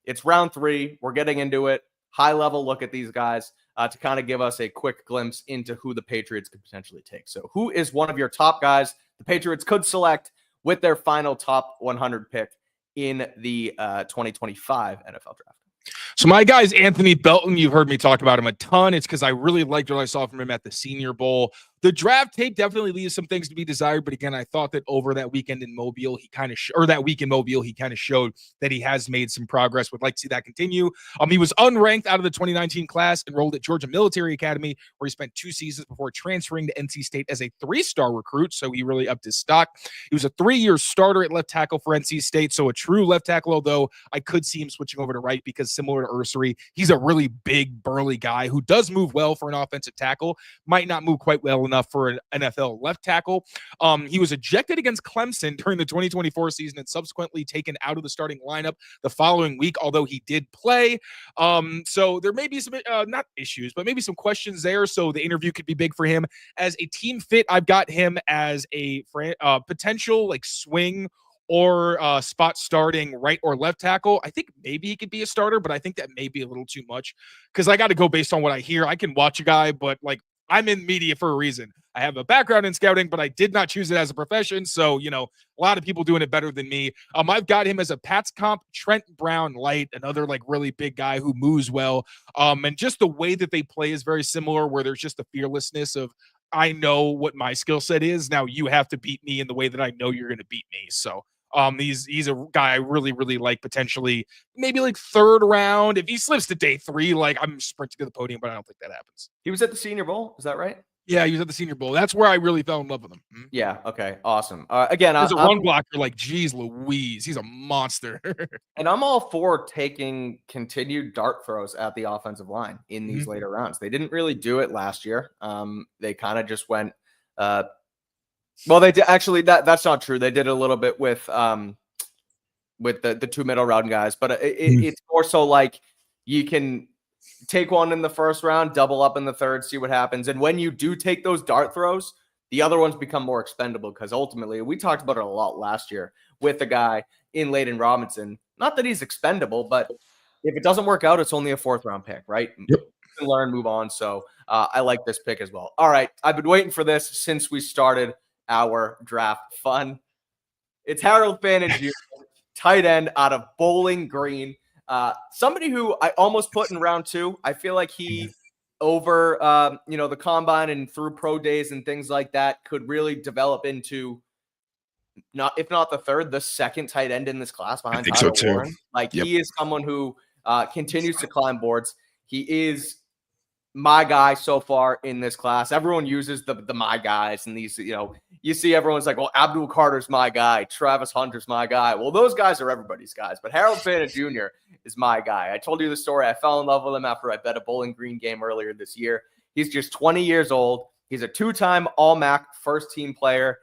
it's round 3. We're getting into it. High level look at these guys to kind of give us a quick glimpse into who the Patriots could potentially take. So who is one of your top guys the Patriots could select with their final top 100 pick in the 2025 NFL draft? So my guy's Anthony Belton. You've heard me talk about him a ton. It's because I really liked what I saw from him at the Senior Bowl. The draft tape definitely leaves some things to be desired, but again, I thought that over that weekend in Mobile, he kind of showed that he has made some progress. Would like to see that continue. He was unranked out of the 2019 class, enrolled at Georgia Military Academy, where he spent 2 seasons before transferring to NC State as a 3-star recruit. So he really upped his stock. He was a 3-year starter at left tackle for NC State, so a true left tackle. Although I could see him switching over to right because similar to Ursery, he's a really big, burly guy who does move well for an offensive tackle. Might not move quite well enough for an NFL left tackle. He was ejected against Clemson during the 2024 season and subsequently taken out of the starting lineup the following week, although he did play. So there may be some, not issues, but maybe some questions there. So the interview could be big for him. As a team fit, I've got him as a potential like swing or spot starting right or left tackle. I think maybe he could be a starter, but I think that may be a little too much because I got to go based on what I hear. I can watch a guy, but like I'm in media for a reason. I have a background in scouting, but I did not choose it as a profession. So, a lot of people doing it better than me. I've got him as a Pats comp, Trent Brown light, another like really big guy who moves well. And just the way that they play is very similar, where there's just the fearlessness of, I know what my skill set is. Now you have to beat me in the way that I know you're going to beat me. So he's a guy I really, really like, potentially maybe like 3rd round. If he slips to day 3, like I'm sprinting to the podium, but I don't think that happens. He was at the Senior Bowl. Is that right? Yeah, he was at the Senior Bowl. That's where I really fell in love with him. Yeah. Okay. Awesome. Again, as a run blocker, like, geez Louise, he's a monster. And I'm all for taking continued dart throws at the offensive line in these later rounds. They didn't really do it last year. They kind of just went. Well, they did actually. That's not true. They did a little bit with the 2 middle round guys, but it's more so like you can take one in the 1st round, double up in the 3rd, see what happens. And when you do take those dart throws, the other ones become more expendable because ultimately, we talked about it a lot last year with the guy in Layden Robinson. Not that he's expendable, but if it doesn't work out, it's only a 4th round pick, right? Yep. Learn, move on. So I like this pick as well. All right. I've been waiting for this since we started our draft fun. It's Harold Fannin Jr., tight end out of Bowling Green. Somebody who I almost put in round 2. I feel like he over the combine and through pro days and things like that could really develop into if not the 3rd, the 2nd tight end in this class behind Tyler Warren. Like he is someone who continues to climb boards. He is my guy so far in this class. Everyone uses the my guys and these, you see everyone's like, well, Abdul Carter's my guy. Travis Hunter's my guy. Well, those guys are everybody's guys, but Harold Fannin Jr. is my guy. I told you the story. I fell in love with him after I bet a Bowling Green game earlier this year. He's just 20 years old. He's a 2-time All-MAC first-team player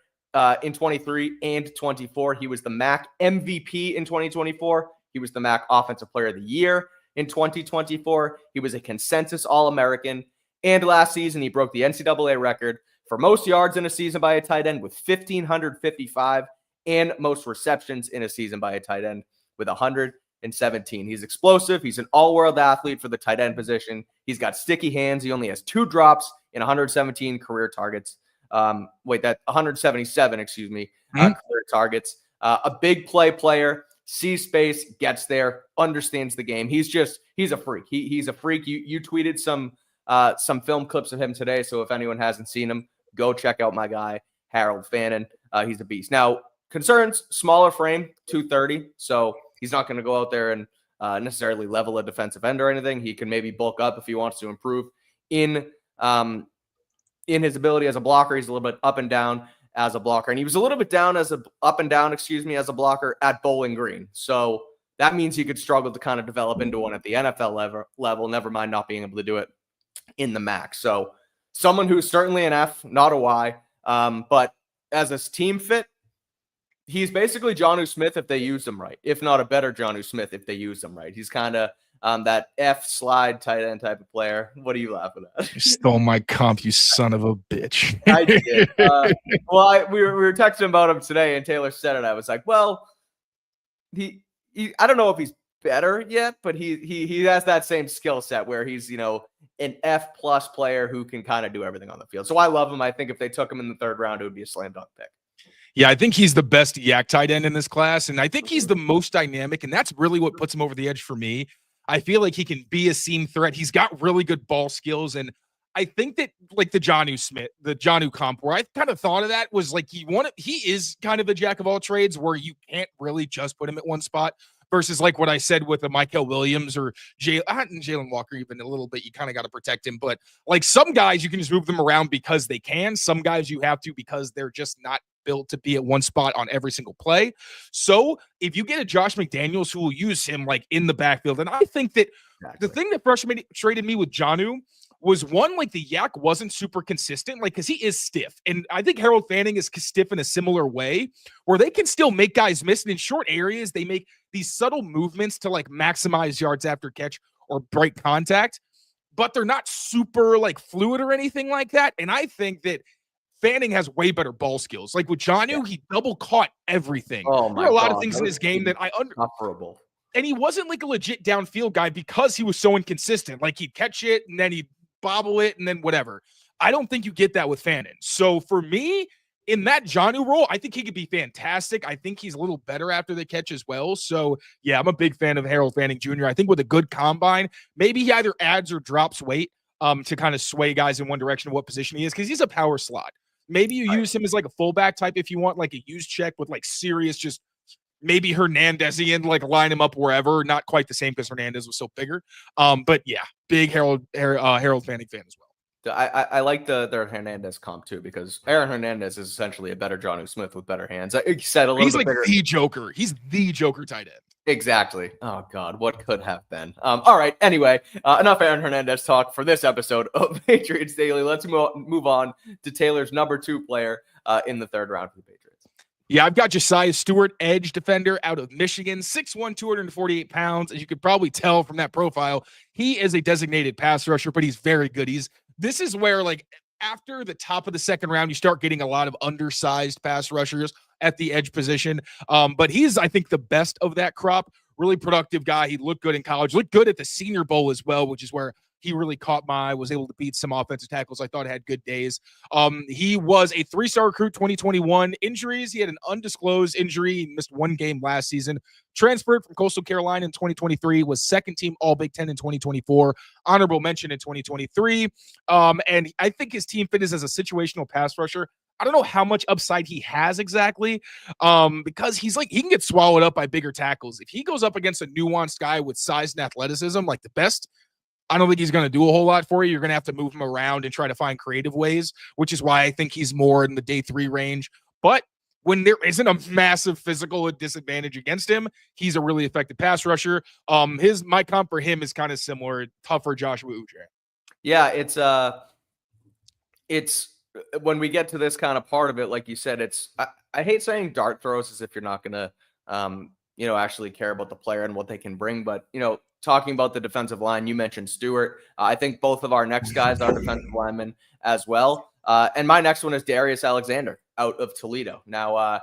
in 23 and 24. He was the MAC MVP in 2024. He was the MAC Offensive Player of the Year in 2024. He was a consensus All-American. And last season, he broke the NCAA record for most yards in a season by a tight end with 1,555 and most receptions in a season by a tight end with 117. He's explosive. He's an all-world athlete for the tight end position. He's got sticky hands. He only has 2 drops in 117 career targets. 177, career targets. A big player. Sees space, gets there, understands the game. He's a freak. He's a freak. You tweeted some film clips of him today. So if anyone hasn't seen him, go check out my guy, Harold Fannin. He's a beast. Now, concerns, smaller frame, 230. So he's not going to go out there and necessarily level a defensive end or anything. He can maybe bulk up if he wants to improve in his ability as a blocker. He's a little bit up and down as a blocker. And he was a little bit up and down, as a blocker at Bowling Green. So that means he could struggle to kind of develop into one at the NFL level, never mind not being able to do it in the max. So someone who's certainly an F, not a Y, but as a team fit, he's basically Jonnu Smith if they use him right, if not a better Jonnu Smith if they use him right. He's kind of that F slide tight end type of player. What are you laughing at? You stole my comp, you son of a bitch. I did. We were texting about him today, and Taylor said it. I was like, well, he I don't know if he's better yet, but he has that same skill set where he's, an F+ player who can kind of do everything on the field. So I love him. I think if they took him in the third round, it would be a slam dunk pick. Yeah, I think he's the best yak tight end in this class, and I think he's the most dynamic, and that's really what puts him over the edge for me. I feel like he can be a seam threat. He's got really good ball skills, and I think that like the Jonnu comp, where I kind of thought of that was like he is kind of a jack of all trades where you can't really just put him at one spot. Versus like what I said with a Michael Williams or Jalen Walker, even a little bit, you kind of got to protect him. But like some guys, you can just move them around because they can. Some guys you have to because they're just not built to be at one spot on every single play. So if you get a Josh McDaniels who will use him like in the backfield, and I think that the thing that frustrated me with Jonnu was one, like the yak wasn't super consistent, like because he is stiff. And I think Harold Fanning is stiff in a similar way where they can still make guys miss. And in short areas, they make these subtle movements to like maximize yards after catch or break contact, but they're not super like fluid or anything like that. And I think that Fanning has way better ball skills. Like with Jonnu, he double caught everything. Oh my there are a lot God, of things in his game that I insufferable. And he wasn't like a legit downfield guy because he was so inconsistent. Like he'd catch it and then he'd bobble it and then whatever. I don't think you get that with Fanning. So for me, in that Jonnu role, I think he could be fantastic. I think he's a little better after the catch as well. So yeah, I'm a big fan of Harold Fanning Jr. I think with a good combine, maybe he either adds or drops weight to kind of sway guys in one direction of what position he is, because he's a power slot. Maybe you use him as like a fullback type if you want like a use check with like serious just maybe Hernandezian, like line him up wherever. Not quite the same because Hernandez was so bigger. But yeah, big Harold Fanning fan as well. I like the Hernandez comp too, because Aaron Hernandez is essentially a better Jonnu Smith with better hands. He said a little He's bit like bigger. the Joker. He's the Joker tight end. Exactly. Oh God, what could have been? All right. Anyway, enough Aaron Hernandez talk for this episode of Patriots Daily. Let's move on to Taylor's number 2 player in the third round for the Patriots. Yeah, I've got Josiah Stewart, edge defender out of Michigan, 6'1", 248 pounds. As you could probably tell from that profile, he is a designated pass rusher, but he's very good. This is where, like, after the top of the second round, you start getting a lot of undersized pass rushers at the edge position. But he's, I think, the best of that crop. Really productive guy. He looked good in college, looked good at the Senior Bowl as well, which is where he really caught my eye, was able to beat some offensive tackles. I thought had good days. He was a 3-star recruit 2021. Injuries, he had an undisclosed injury. He missed one game last season. Transferred from Coastal Carolina in 2023, was second team All Big Ten in 2024, honorable mention in 2023. And I think his team fit is as a situational pass rusher. I don't know how much upside he has exactly, because he's like, he can get swallowed up by bigger tackles. If he goes up against a nuanced guy with size and athleticism, like the best, I don't think he's going to do a whole lot for you. You're going to have to move him around and try to find creative ways, which is why I think he's more in the day 3 range. But when there isn't a massive physical disadvantage against him, he's a really effective pass rusher. My comp for him is kind of similar, tougher Joshua Ujre. Yeah, it's when we get to this kind of part of it, like you said, I hate saying dart throws as if you're not going to, actually care about the player and what they can bring. But, talking about the defensive line, you mentioned Stewart. I think both of our next guys are defensive linemen as well. And my next one is Darius Alexander out of Toledo. Now, I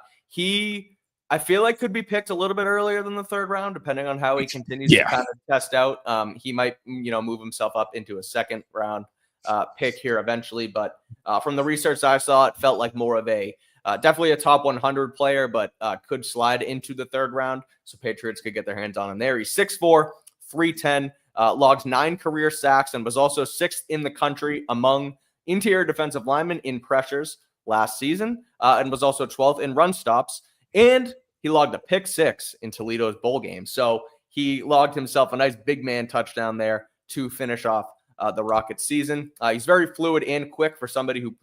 feel like could be picked a little bit earlier than the third round, depending on how he continues to kind of test out. He might, move himself up into a second round pick here eventually. But from the research I saw, it felt like more of a definitely a top 100 player, but could slide into the third round. So Patriots could get their hands on him there. He's 6'4", 310, logs 9 career sacks, and was also 6th in the country among interior defensive linemen in pressures last season, and was also 12th in run stops. And he logged a pick 6 in Toledo's bowl game. So he logged himself a nice big man touchdown there to finish off the Rockets season. He's very fluid and quick for somebody who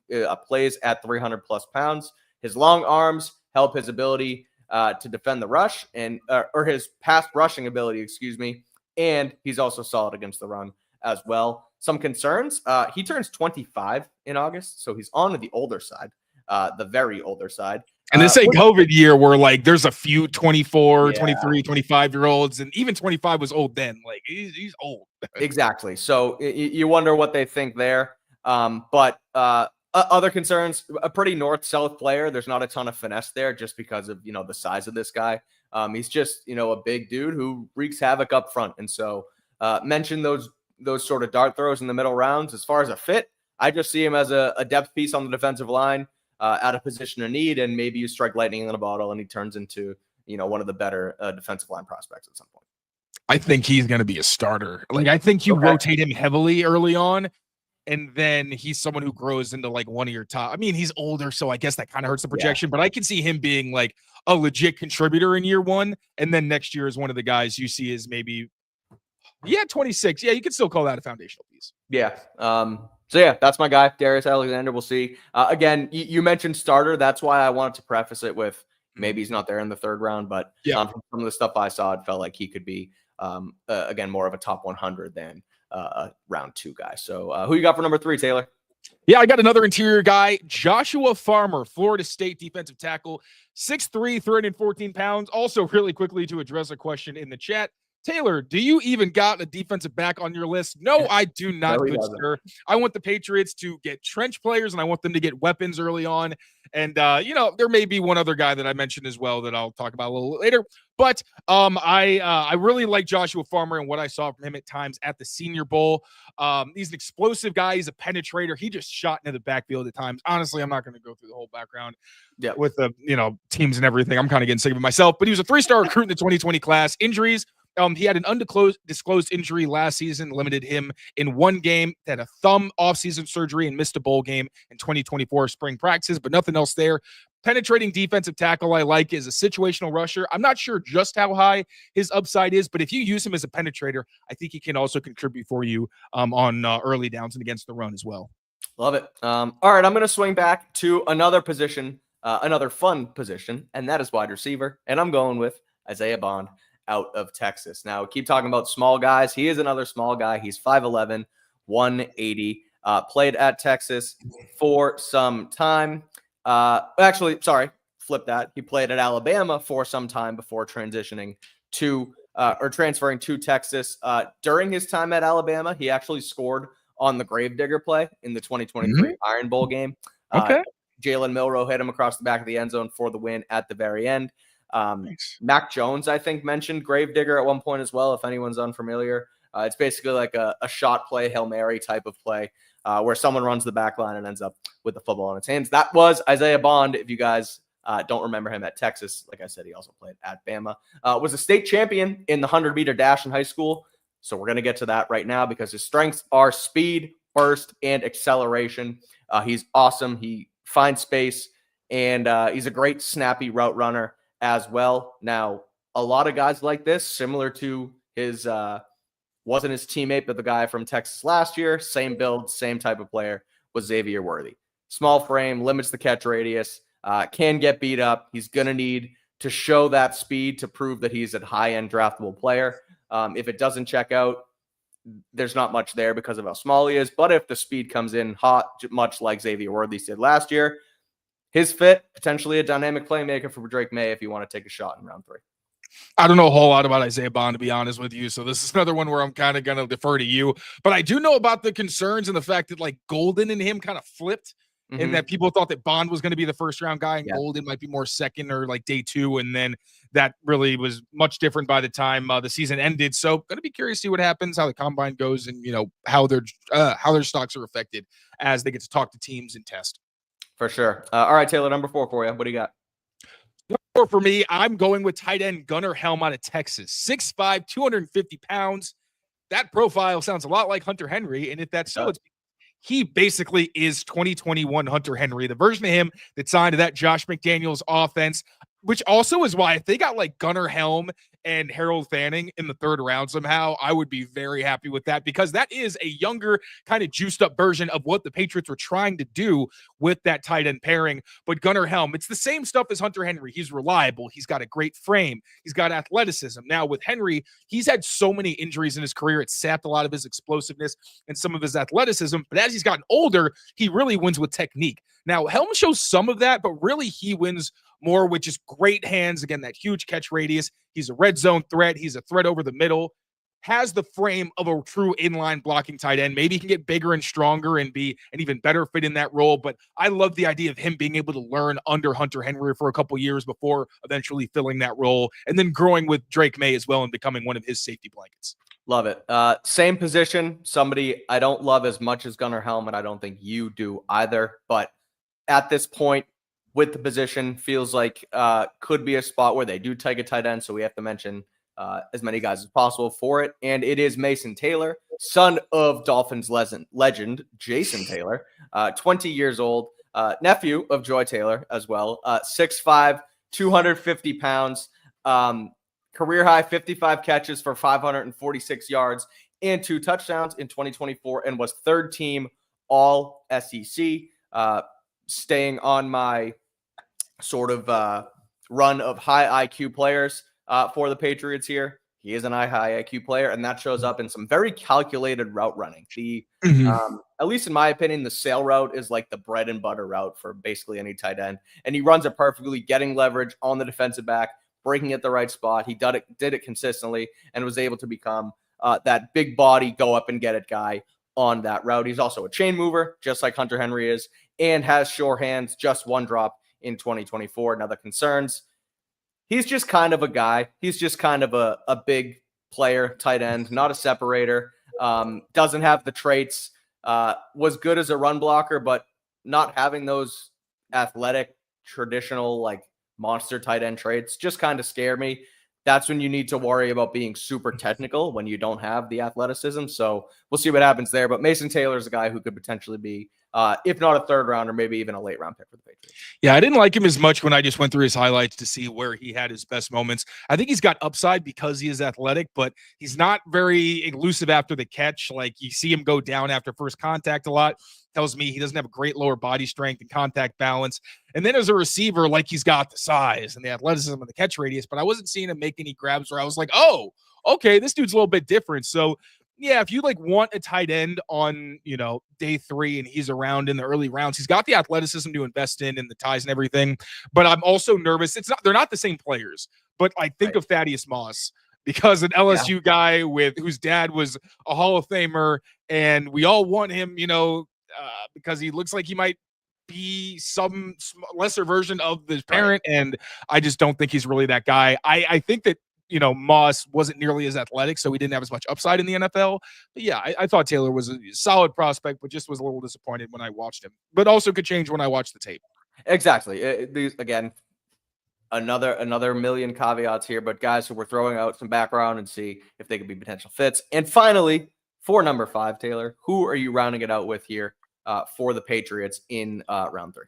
plays at 300 plus pounds. His long arms help his ability to defend the rush and or his pass rushing ability, excuse me. And he's also solid against the run as well. Some concerns. He turns 25 in August, so he's on the older side, the very older side. And this ain't COVID year where like there's a few 24, 23, 25-year-olds, and even 25 was old then. Like he's old. Exactly. So you wonder what they think there. But other concerns, a pretty north-south player. There's not a ton of finesse there just because of, the size of this guy. He's just, a big dude who wreaks havoc up front. And so mention those sort of dart throws in the middle rounds. As far as a fit, I just see him as a depth piece on the defensive line. At a position of need, and maybe you strike lightning in a bottle and he turns into, one of the better defensive line prospects at some point. I think he's going to be a starter. Like, I think you rotate him heavily early on, and then he's someone who grows into like one of your top. I mean, he's older, so I guess that kind of hurts the projection, but I can see him being like a legit contributor in year one, and then next year is one of the guys you see as maybe, 26. Yeah, you could still call that a foundational piece. Yeah. So, yeah, that's my guy, Darius Alexander. We'll see. Again, you mentioned starter. That's why I wanted to preface it with maybe he's not there in the third round. But from some of the stuff I saw, it felt like he could be, again, more of a top 100 than a round 2 guy. So who you got for number 3, Taylor? Yeah, I got another interior guy, Joshua Farmer, Florida State defensive tackle, 6'3", 314 pounds. Also, really quickly to address a question in the chat, Taylor, do you even got a defensive back on your list? No, I do not, good sir. I want the Patriots to get trench players, and I want them to get weapons early on. And, there may be one other guy that I mentioned as well that I'll talk about a little later. But I really like Joshua Farmer and what I saw from him at times at the Senior Bowl. He's an explosive guy. He's a penetrator. He just shot into the backfield at times. Honestly, I'm not going to go through the whole background with the teams and everything. I'm kind of getting sick of it myself. But he was a 3-star recruit in the 2020 class. Injuries. He had an undisclosed injury last season, limited him in one game, had a thumb offseason surgery and missed a bowl game in 2024 spring practices, but nothing else there. Penetrating defensive tackle I like is a situational rusher. I'm not sure just how high his upside is, but if you use him as a penetrator, I think he can also contribute for you on early downs and against the run as well. Love it. All right, I'm going to swing back to another position, another fun position, and that is wide receiver, and I'm going with Isaiah Bond out of Texas. Now, keep talking about small guys. He is another small guy. He's 5'11", 180. Played at Texas for some time. Flip that. He played at Alabama for some time before transitioning to or transferring to Texas. During his time at Alabama, he actually scored on the Gravedigger play in the 2023 Iron Bowl game. Jalen Milroe hit him across the back of the end zone for the win at the very end. Mac Jones, I think, mentioned Gravedigger at one point as well, if anyone's unfamiliar. It's basically like a shot play, Hail Mary type of play where someone runs the back line and ends up with the football in its hands. That was Isaiah Bond, if you guys don't remember him at Texas. Like I said, he also played at Bama. Was a state champion in the 100-meter dash in high school. So we're going to get to that right now because his strengths are speed, burst, and acceleration. He's awesome. He finds space, and he's a great snappy route runner as well. Now, a lot of guys like this, similar to his, wasn't his teammate, but the guy from Texas last year, same build, same type of player, was Xavier Worthy. Small frame, limits the catch radius, can get beat up. He's going to need to show that speed to prove that he's a high-end draftable player. If it doesn't check out, there's not much there because of how small he is. But if the speed comes in hot, much like Xavier Worthy did last year, his fit, potentially a dynamic playmaker for Drake May if you want to take a shot in round 3. I don't know a whole lot about Isaiah Bond, to be honest with you. So this is another one where I'm kind of going to defer to you. But I do know about the concerns and the fact that like Golden and him kind of flipped and that people thought that Bond was going to be the first-round guy and Golden might be more second or like day 2. And then that really was much different by the time the season ended. So going to be curious to see what happens, how the combine goes, and, how their stocks are affected as they get to talk to teams and test. For sure. All right, Taylor, number 4 for you. What do you got? Number 4 for me, I'm going with tight end Gunnar Helm out of Texas. 6'5", 250 pounds. That profile sounds a lot like Hunter Henry, and if that's so, he basically is 2021 Hunter Henry, the version of him that signed to that Josh McDaniels offense. which also is why if they got like Gunnar Helm and Harold Fanning in the third round somehow, I would be very happy with that, because that is a younger, kind of juiced up version of what the Patriots were trying to do with that tight end pairing. But Gunnar Helm, it's the same stuff as Hunter Henry. He's reliable. He's got a great frame. He's got athleticism. Now with Henry, he's had so many injuries in his career. It sapped a lot of his explosiveness and some of his athleticism. But as he's gotten older, he really wins with technique. Now, Helm shows some of that, but really he wins more with just great hands. Again, that huge catch radius. He's a red zone threat. He's a threat over the middle. Has the frame of a true inline blocking tight end. Maybe he can get bigger and stronger and be an even better fit in that role. But I love the idea of him being able to learn under Hunter Henry for a couple years before eventually filling that role, and then growing with Drake May as well and becoming one of his safety blankets. Love it. Same position. Somebody I don't love as much as Gunnar Helm, and I don't think you do either. But at this point, with the position, feels like could be a spot where they do take a tight end. So we have to mention as many guys as possible for it. And it is Mason Taylor, son of Dolphins legend Jason Taylor, 20 years old, nephew of Joy Taylor as well, 6'5", 250 pounds, career high 55 catches for 546 yards and 2 touchdowns in 2024, and was third team all SEC. Staying on my sort of run of high IQ players for the Patriots here. He is an high IQ player, and that shows up in some very calculated route running. At least in my opinion, the sail route is like the bread and butter route for basically any tight end. And he runs it perfectly, getting leverage on the defensive back, breaking at the right spot. He did it consistently and was able to become that big body, go up and get it guy on that route. He's also a chain mover, just like Hunter Henry is, and has sure hands, just 1 drop in 2024. Now the concerns, he's just kind of a guy. He's just kind of a big player, tight end, not a separator. Doesn't have the traits. Was good as a run blocker, but not having those athletic, traditional, like monster tight end traits just kind of scare me. That's when you need to worry about being super technical, when you don't have the athleticism. So we'll see what happens there. But Mason Taylor is a guy who could potentially be, if not a third rounder, maybe even a late round pick for the Patriots. Yeah, I didn't like him as much when I just went through his highlights to see where he had his best moments. I think he's got upside because he is athletic, but he's not very elusive after the catch. Like, you see him go down after first contact a lot. Tells me he doesn't have a great lower body strength and contact balance. And then as a receiver, like, he's got the size and the athleticism and the catch radius, but I wasn't seeing him make any grabs where I was like, oh, okay, this dude's a little bit different. So yeah, if you like want a tight end on, day 3 and he's around in the early rounds, he's got the athleticism to invest in and the ties and everything. But I'm also nervous. They're not the same players, but I think of Thaddeus Moss, because an LSU guy whose dad was a Hall of Famer, and we all want him, because he looks like he might be some lesser version of the parent. And I just don't think he's really that guy. I think that, Moss wasn't nearly as athletic, so he didn't have as much upside in the NFL. But yeah, I thought Taylor was a solid prospect, but just was a little disappointed when I watched him, but also could change when I watched the tape. Exactly. Again, another million caveats here, but guys who we're throwing out some background and see if they could be potential fits. And finally, for number 5, Taylor, who are you rounding it out with here for the Patriots in round 3?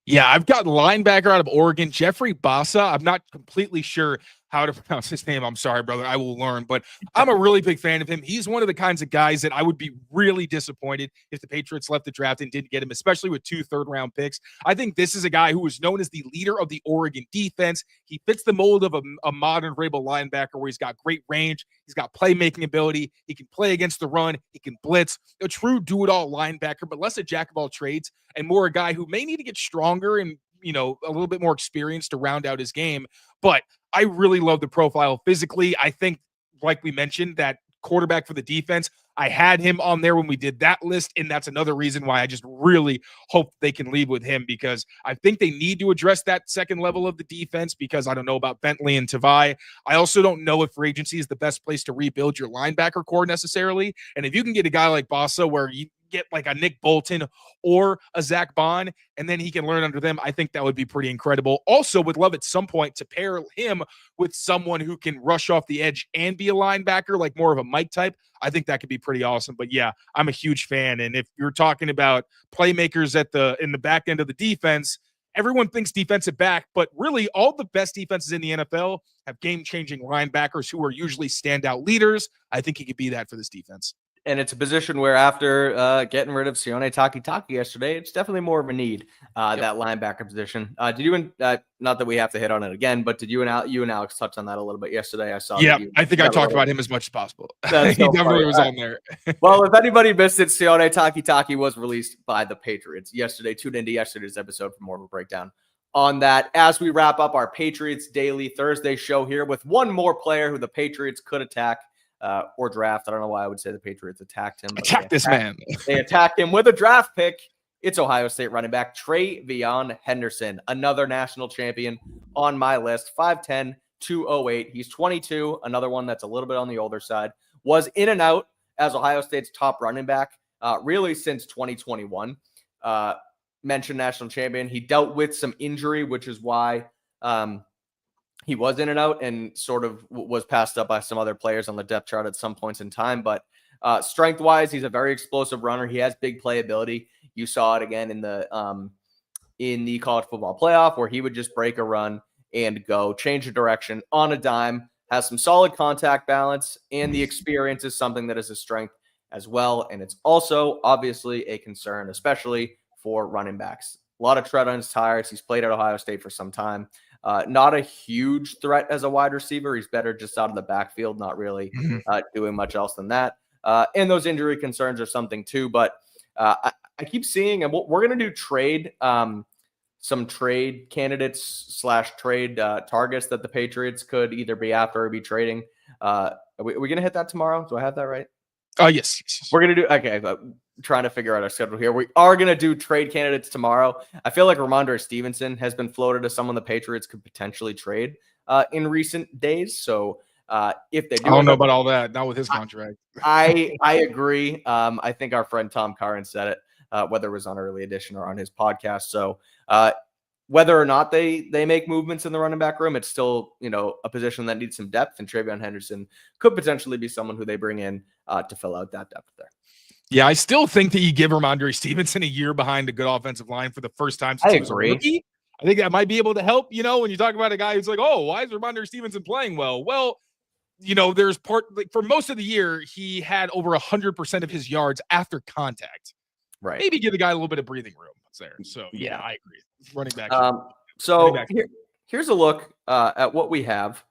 Yeah, I've got linebacker out of Oregon, Jeffrey Bassa. I'm not completely sure how to pronounce his name. I'm sorry, brother. I will learn, but I'm a really big fan of him. He's one of the kinds of guys that I would be really disappointed if the Patriots left the draft and didn't get him, especially with 2 third-round picks. I think this is a guy who is known as the leader of the Oregon defense. He fits the mold of a modern Vrabel linebacker, where he's got great range. He's got playmaking ability. He can play against the run. He can blitz. A true do-it-all linebacker, but less a jack-of-all trades and more a guy who may need to get stronger and, a little bit more experience to round out his game. But I really love the profile physically. I think, like we mentioned, that quarterback for the defense, I had him on there when we did that list, and that's another reason why I just really hope they can leave with him, because I think they need to address that second level of the defense, because I don't know about Bentley and Tavai. I also don't know if free agency is the best place to rebuild your linebacker core necessarily. And if you can get a guy like Bassa, where you get like a Nick Bolton or a Zach Bond, and then he can learn under them, I think that would be pretty incredible. Also, would love at some point to pair him with someone who can rush off the edge and be a linebacker, like more of a Mike type. I think that could be pretty awesome. But yeah, I'm a huge fan. And if you're talking about playmakers in the back end of the defense, everyone thinks defensive back, but really all the best defenses in the NFL have game-changing linebackers who are usually standout leaders. I think he could be that for this defense. And it's a position where after getting rid of Sione Takitaki yesterday, it's definitely more of a need, that linebacker position. Did you, not that we have to hit on it again, but did you and Alex touch on that a little bit yesterday? I saw. Yeah, I think I talked about him as much as possible. He so definitely was on there. Well, if anybody missed it, Sione Takitaki was released by the Patriots yesterday. Tune into yesterday's episode for more of a breakdown on that. As we wrap up our Patriots Daily Thursday show here with one more player who the Patriots could attack. Or draft. I don't know why I would say the Patriots attacked him. Attack this man. They attacked him with a draft pick. It's Ohio State running back Travion Henderson, another national champion on my list. 5'10", 208. He's 22. Another one that's a little bit on the older side. Was in and out as Ohio State's top running back really since 2021. Mentioned national champion. He dealt with some injury, which is why he was in and out and sort of was passed up by some other players on the depth chart at some points in time. But strength-wise, he's a very explosive runner. He has big playability. You saw it again in the college football playoff where he would just break a run and go, change the direction on a dime, has some solid contact balance, and the experience is something that is a strength as well. And it's also obviously a concern, especially for running backs. A lot of tread on his tires. He's played at Ohio State for some time. Not a huge threat as a wide receiver. He's better just out of the backfield, not really doing much else than that. And those injury concerns are something too. But I keep seeing, and we're going to do some trade candidates / trade targets that the Patriots could either be after or be trading. Are we going to hit that tomorrow? Do I have that right? Yes. We're going to do, okay. Trying to figure out our schedule here. We are going to do trade candidates tomorrow. I feel like Ramondre Stevenson has been floated as someone the Patriots could potentially trade in recent days. So if they do, I don't know about all that. Not with his contract. I agree. I think our friend Tom Curran said it, whether it was on Early Edition or on his podcast. So whether or not they make movements in the running back room, it's still, a position that needs some depth, and Travion Henderson could potentially be someone who they bring in to fill out that depth there. Yeah, I still think that you give Ramondre Stevenson a year behind a good offensive line for the first time since he was a rookie. I think that might be able to help, when you talk about a guy who's like, oh, why is Ramondre Stevenson playing well? Well, there's for most of the year, he had over 100% of his yards after contact. Right. Maybe give the guy a little bit of breathing room there. So, yeah, I agree. Running back. Here's a look at what we have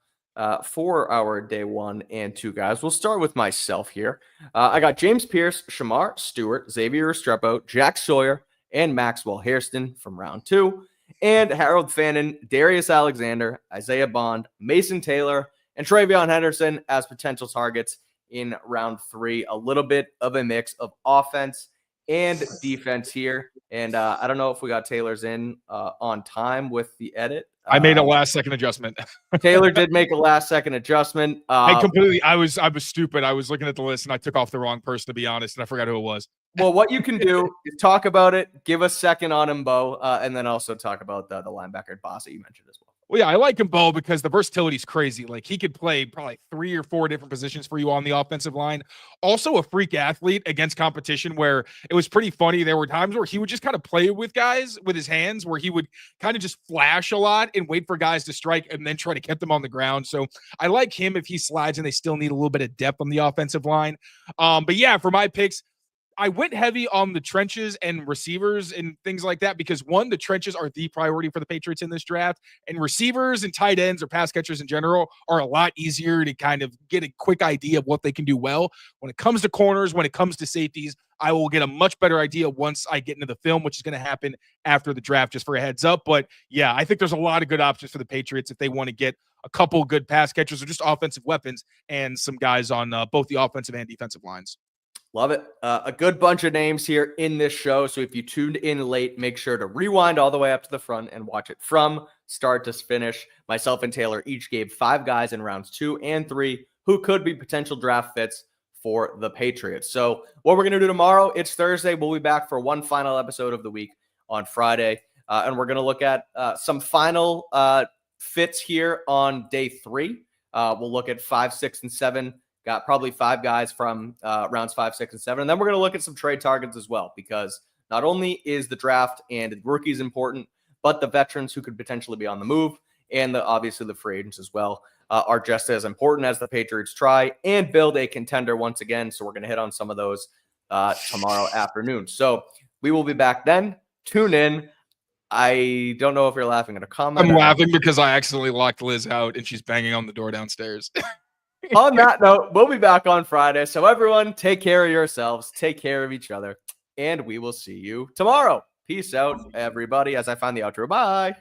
for our day 1 and 2 guys. We'll start with myself here. I got James Pierce, Shamar Stewart, Xavier Restrepo, Jack Sawyer, and Maxwell Hairston from round 2. And Harold Fannin, Darius Alexander, Isaiah Bond, Mason Taylor, and Travion Henderson as potential targets in round 3. A little bit of a mix of offense and defense here. And I don't know if we got Taylor's in on time with the edit. I made a last-second adjustment. Taylor did make a last-second adjustment. I was stupid. I was looking at the list, and I took off the wrong person, to be honest, and I forgot who it was. Well, what you can do is talk about it, give a second on Mbo, and then also talk about the linebacker boss that you mentioned as well. Well, yeah, I like Mbo because the versatility is crazy. Like, he could play probably 3 or 4 different positions for you on the offensive line. Also a freak athlete against competition, where it was pretty funny. There were times where he would just kind of play with guys with his hands, where he would kind of just flash a lot and wait for guys to strike and then try to get them on the ground. So I like him if he slides and they still need a little bit of depth on the offensive line. But yeah, for my picks, I went heavy on the trenches and receivers and things like that because, one, the trenches are the priority for the Patriots in this draft, and receivers and tight ends or pass catchers in general are a lot easier to kind of get a quick idea of what they can do well. When it comes to corners, when it comes to safeties, I will get a much better idea once I get into the film, which is going to happen after the draft, just for a heads up. But yeah, I think there's a lot of good options for the Patriots if they want to get a couple good pass catchers or just offensive weapons and some guys on both the offensive and defensive lines. Love it. A good bunch of names here in this show. So if you tuned in late, make sure to rewind all the way up to the front and watch it from start to finish. Myself and Taylor each gave 5 guys in rounds 2 and 3 who could be potential draft fits for the Patriots. So what we're going to do tomorrow, it's Thursday. We'll be back for one final episode of the week on Friday. And we're going to look at some final fits here on day 3. We'll look at 5, 6, and 7. Got probably 5 guys from rounds 5, 6, and 7. And then we're going to look at some trade targets as well, because not only is the draft and rookies important, but the veterans who could potentially be on the move and obviously the free agents as well are just as important as the Patriots try and build a contender once again. So we're going to hit on some of those tomorrow afternoon. So we will be back then. Tune in. I don't know if you're laughing at a comment. I'm laughing because I accidentally locked Liz out and she's banging on the door downstairs. On that note, we'll be back on Friday. So everyone, take care of yourselves, take care of each other, and we will see you tomorrow. Peace out, everybody, as I find the outro. Bye.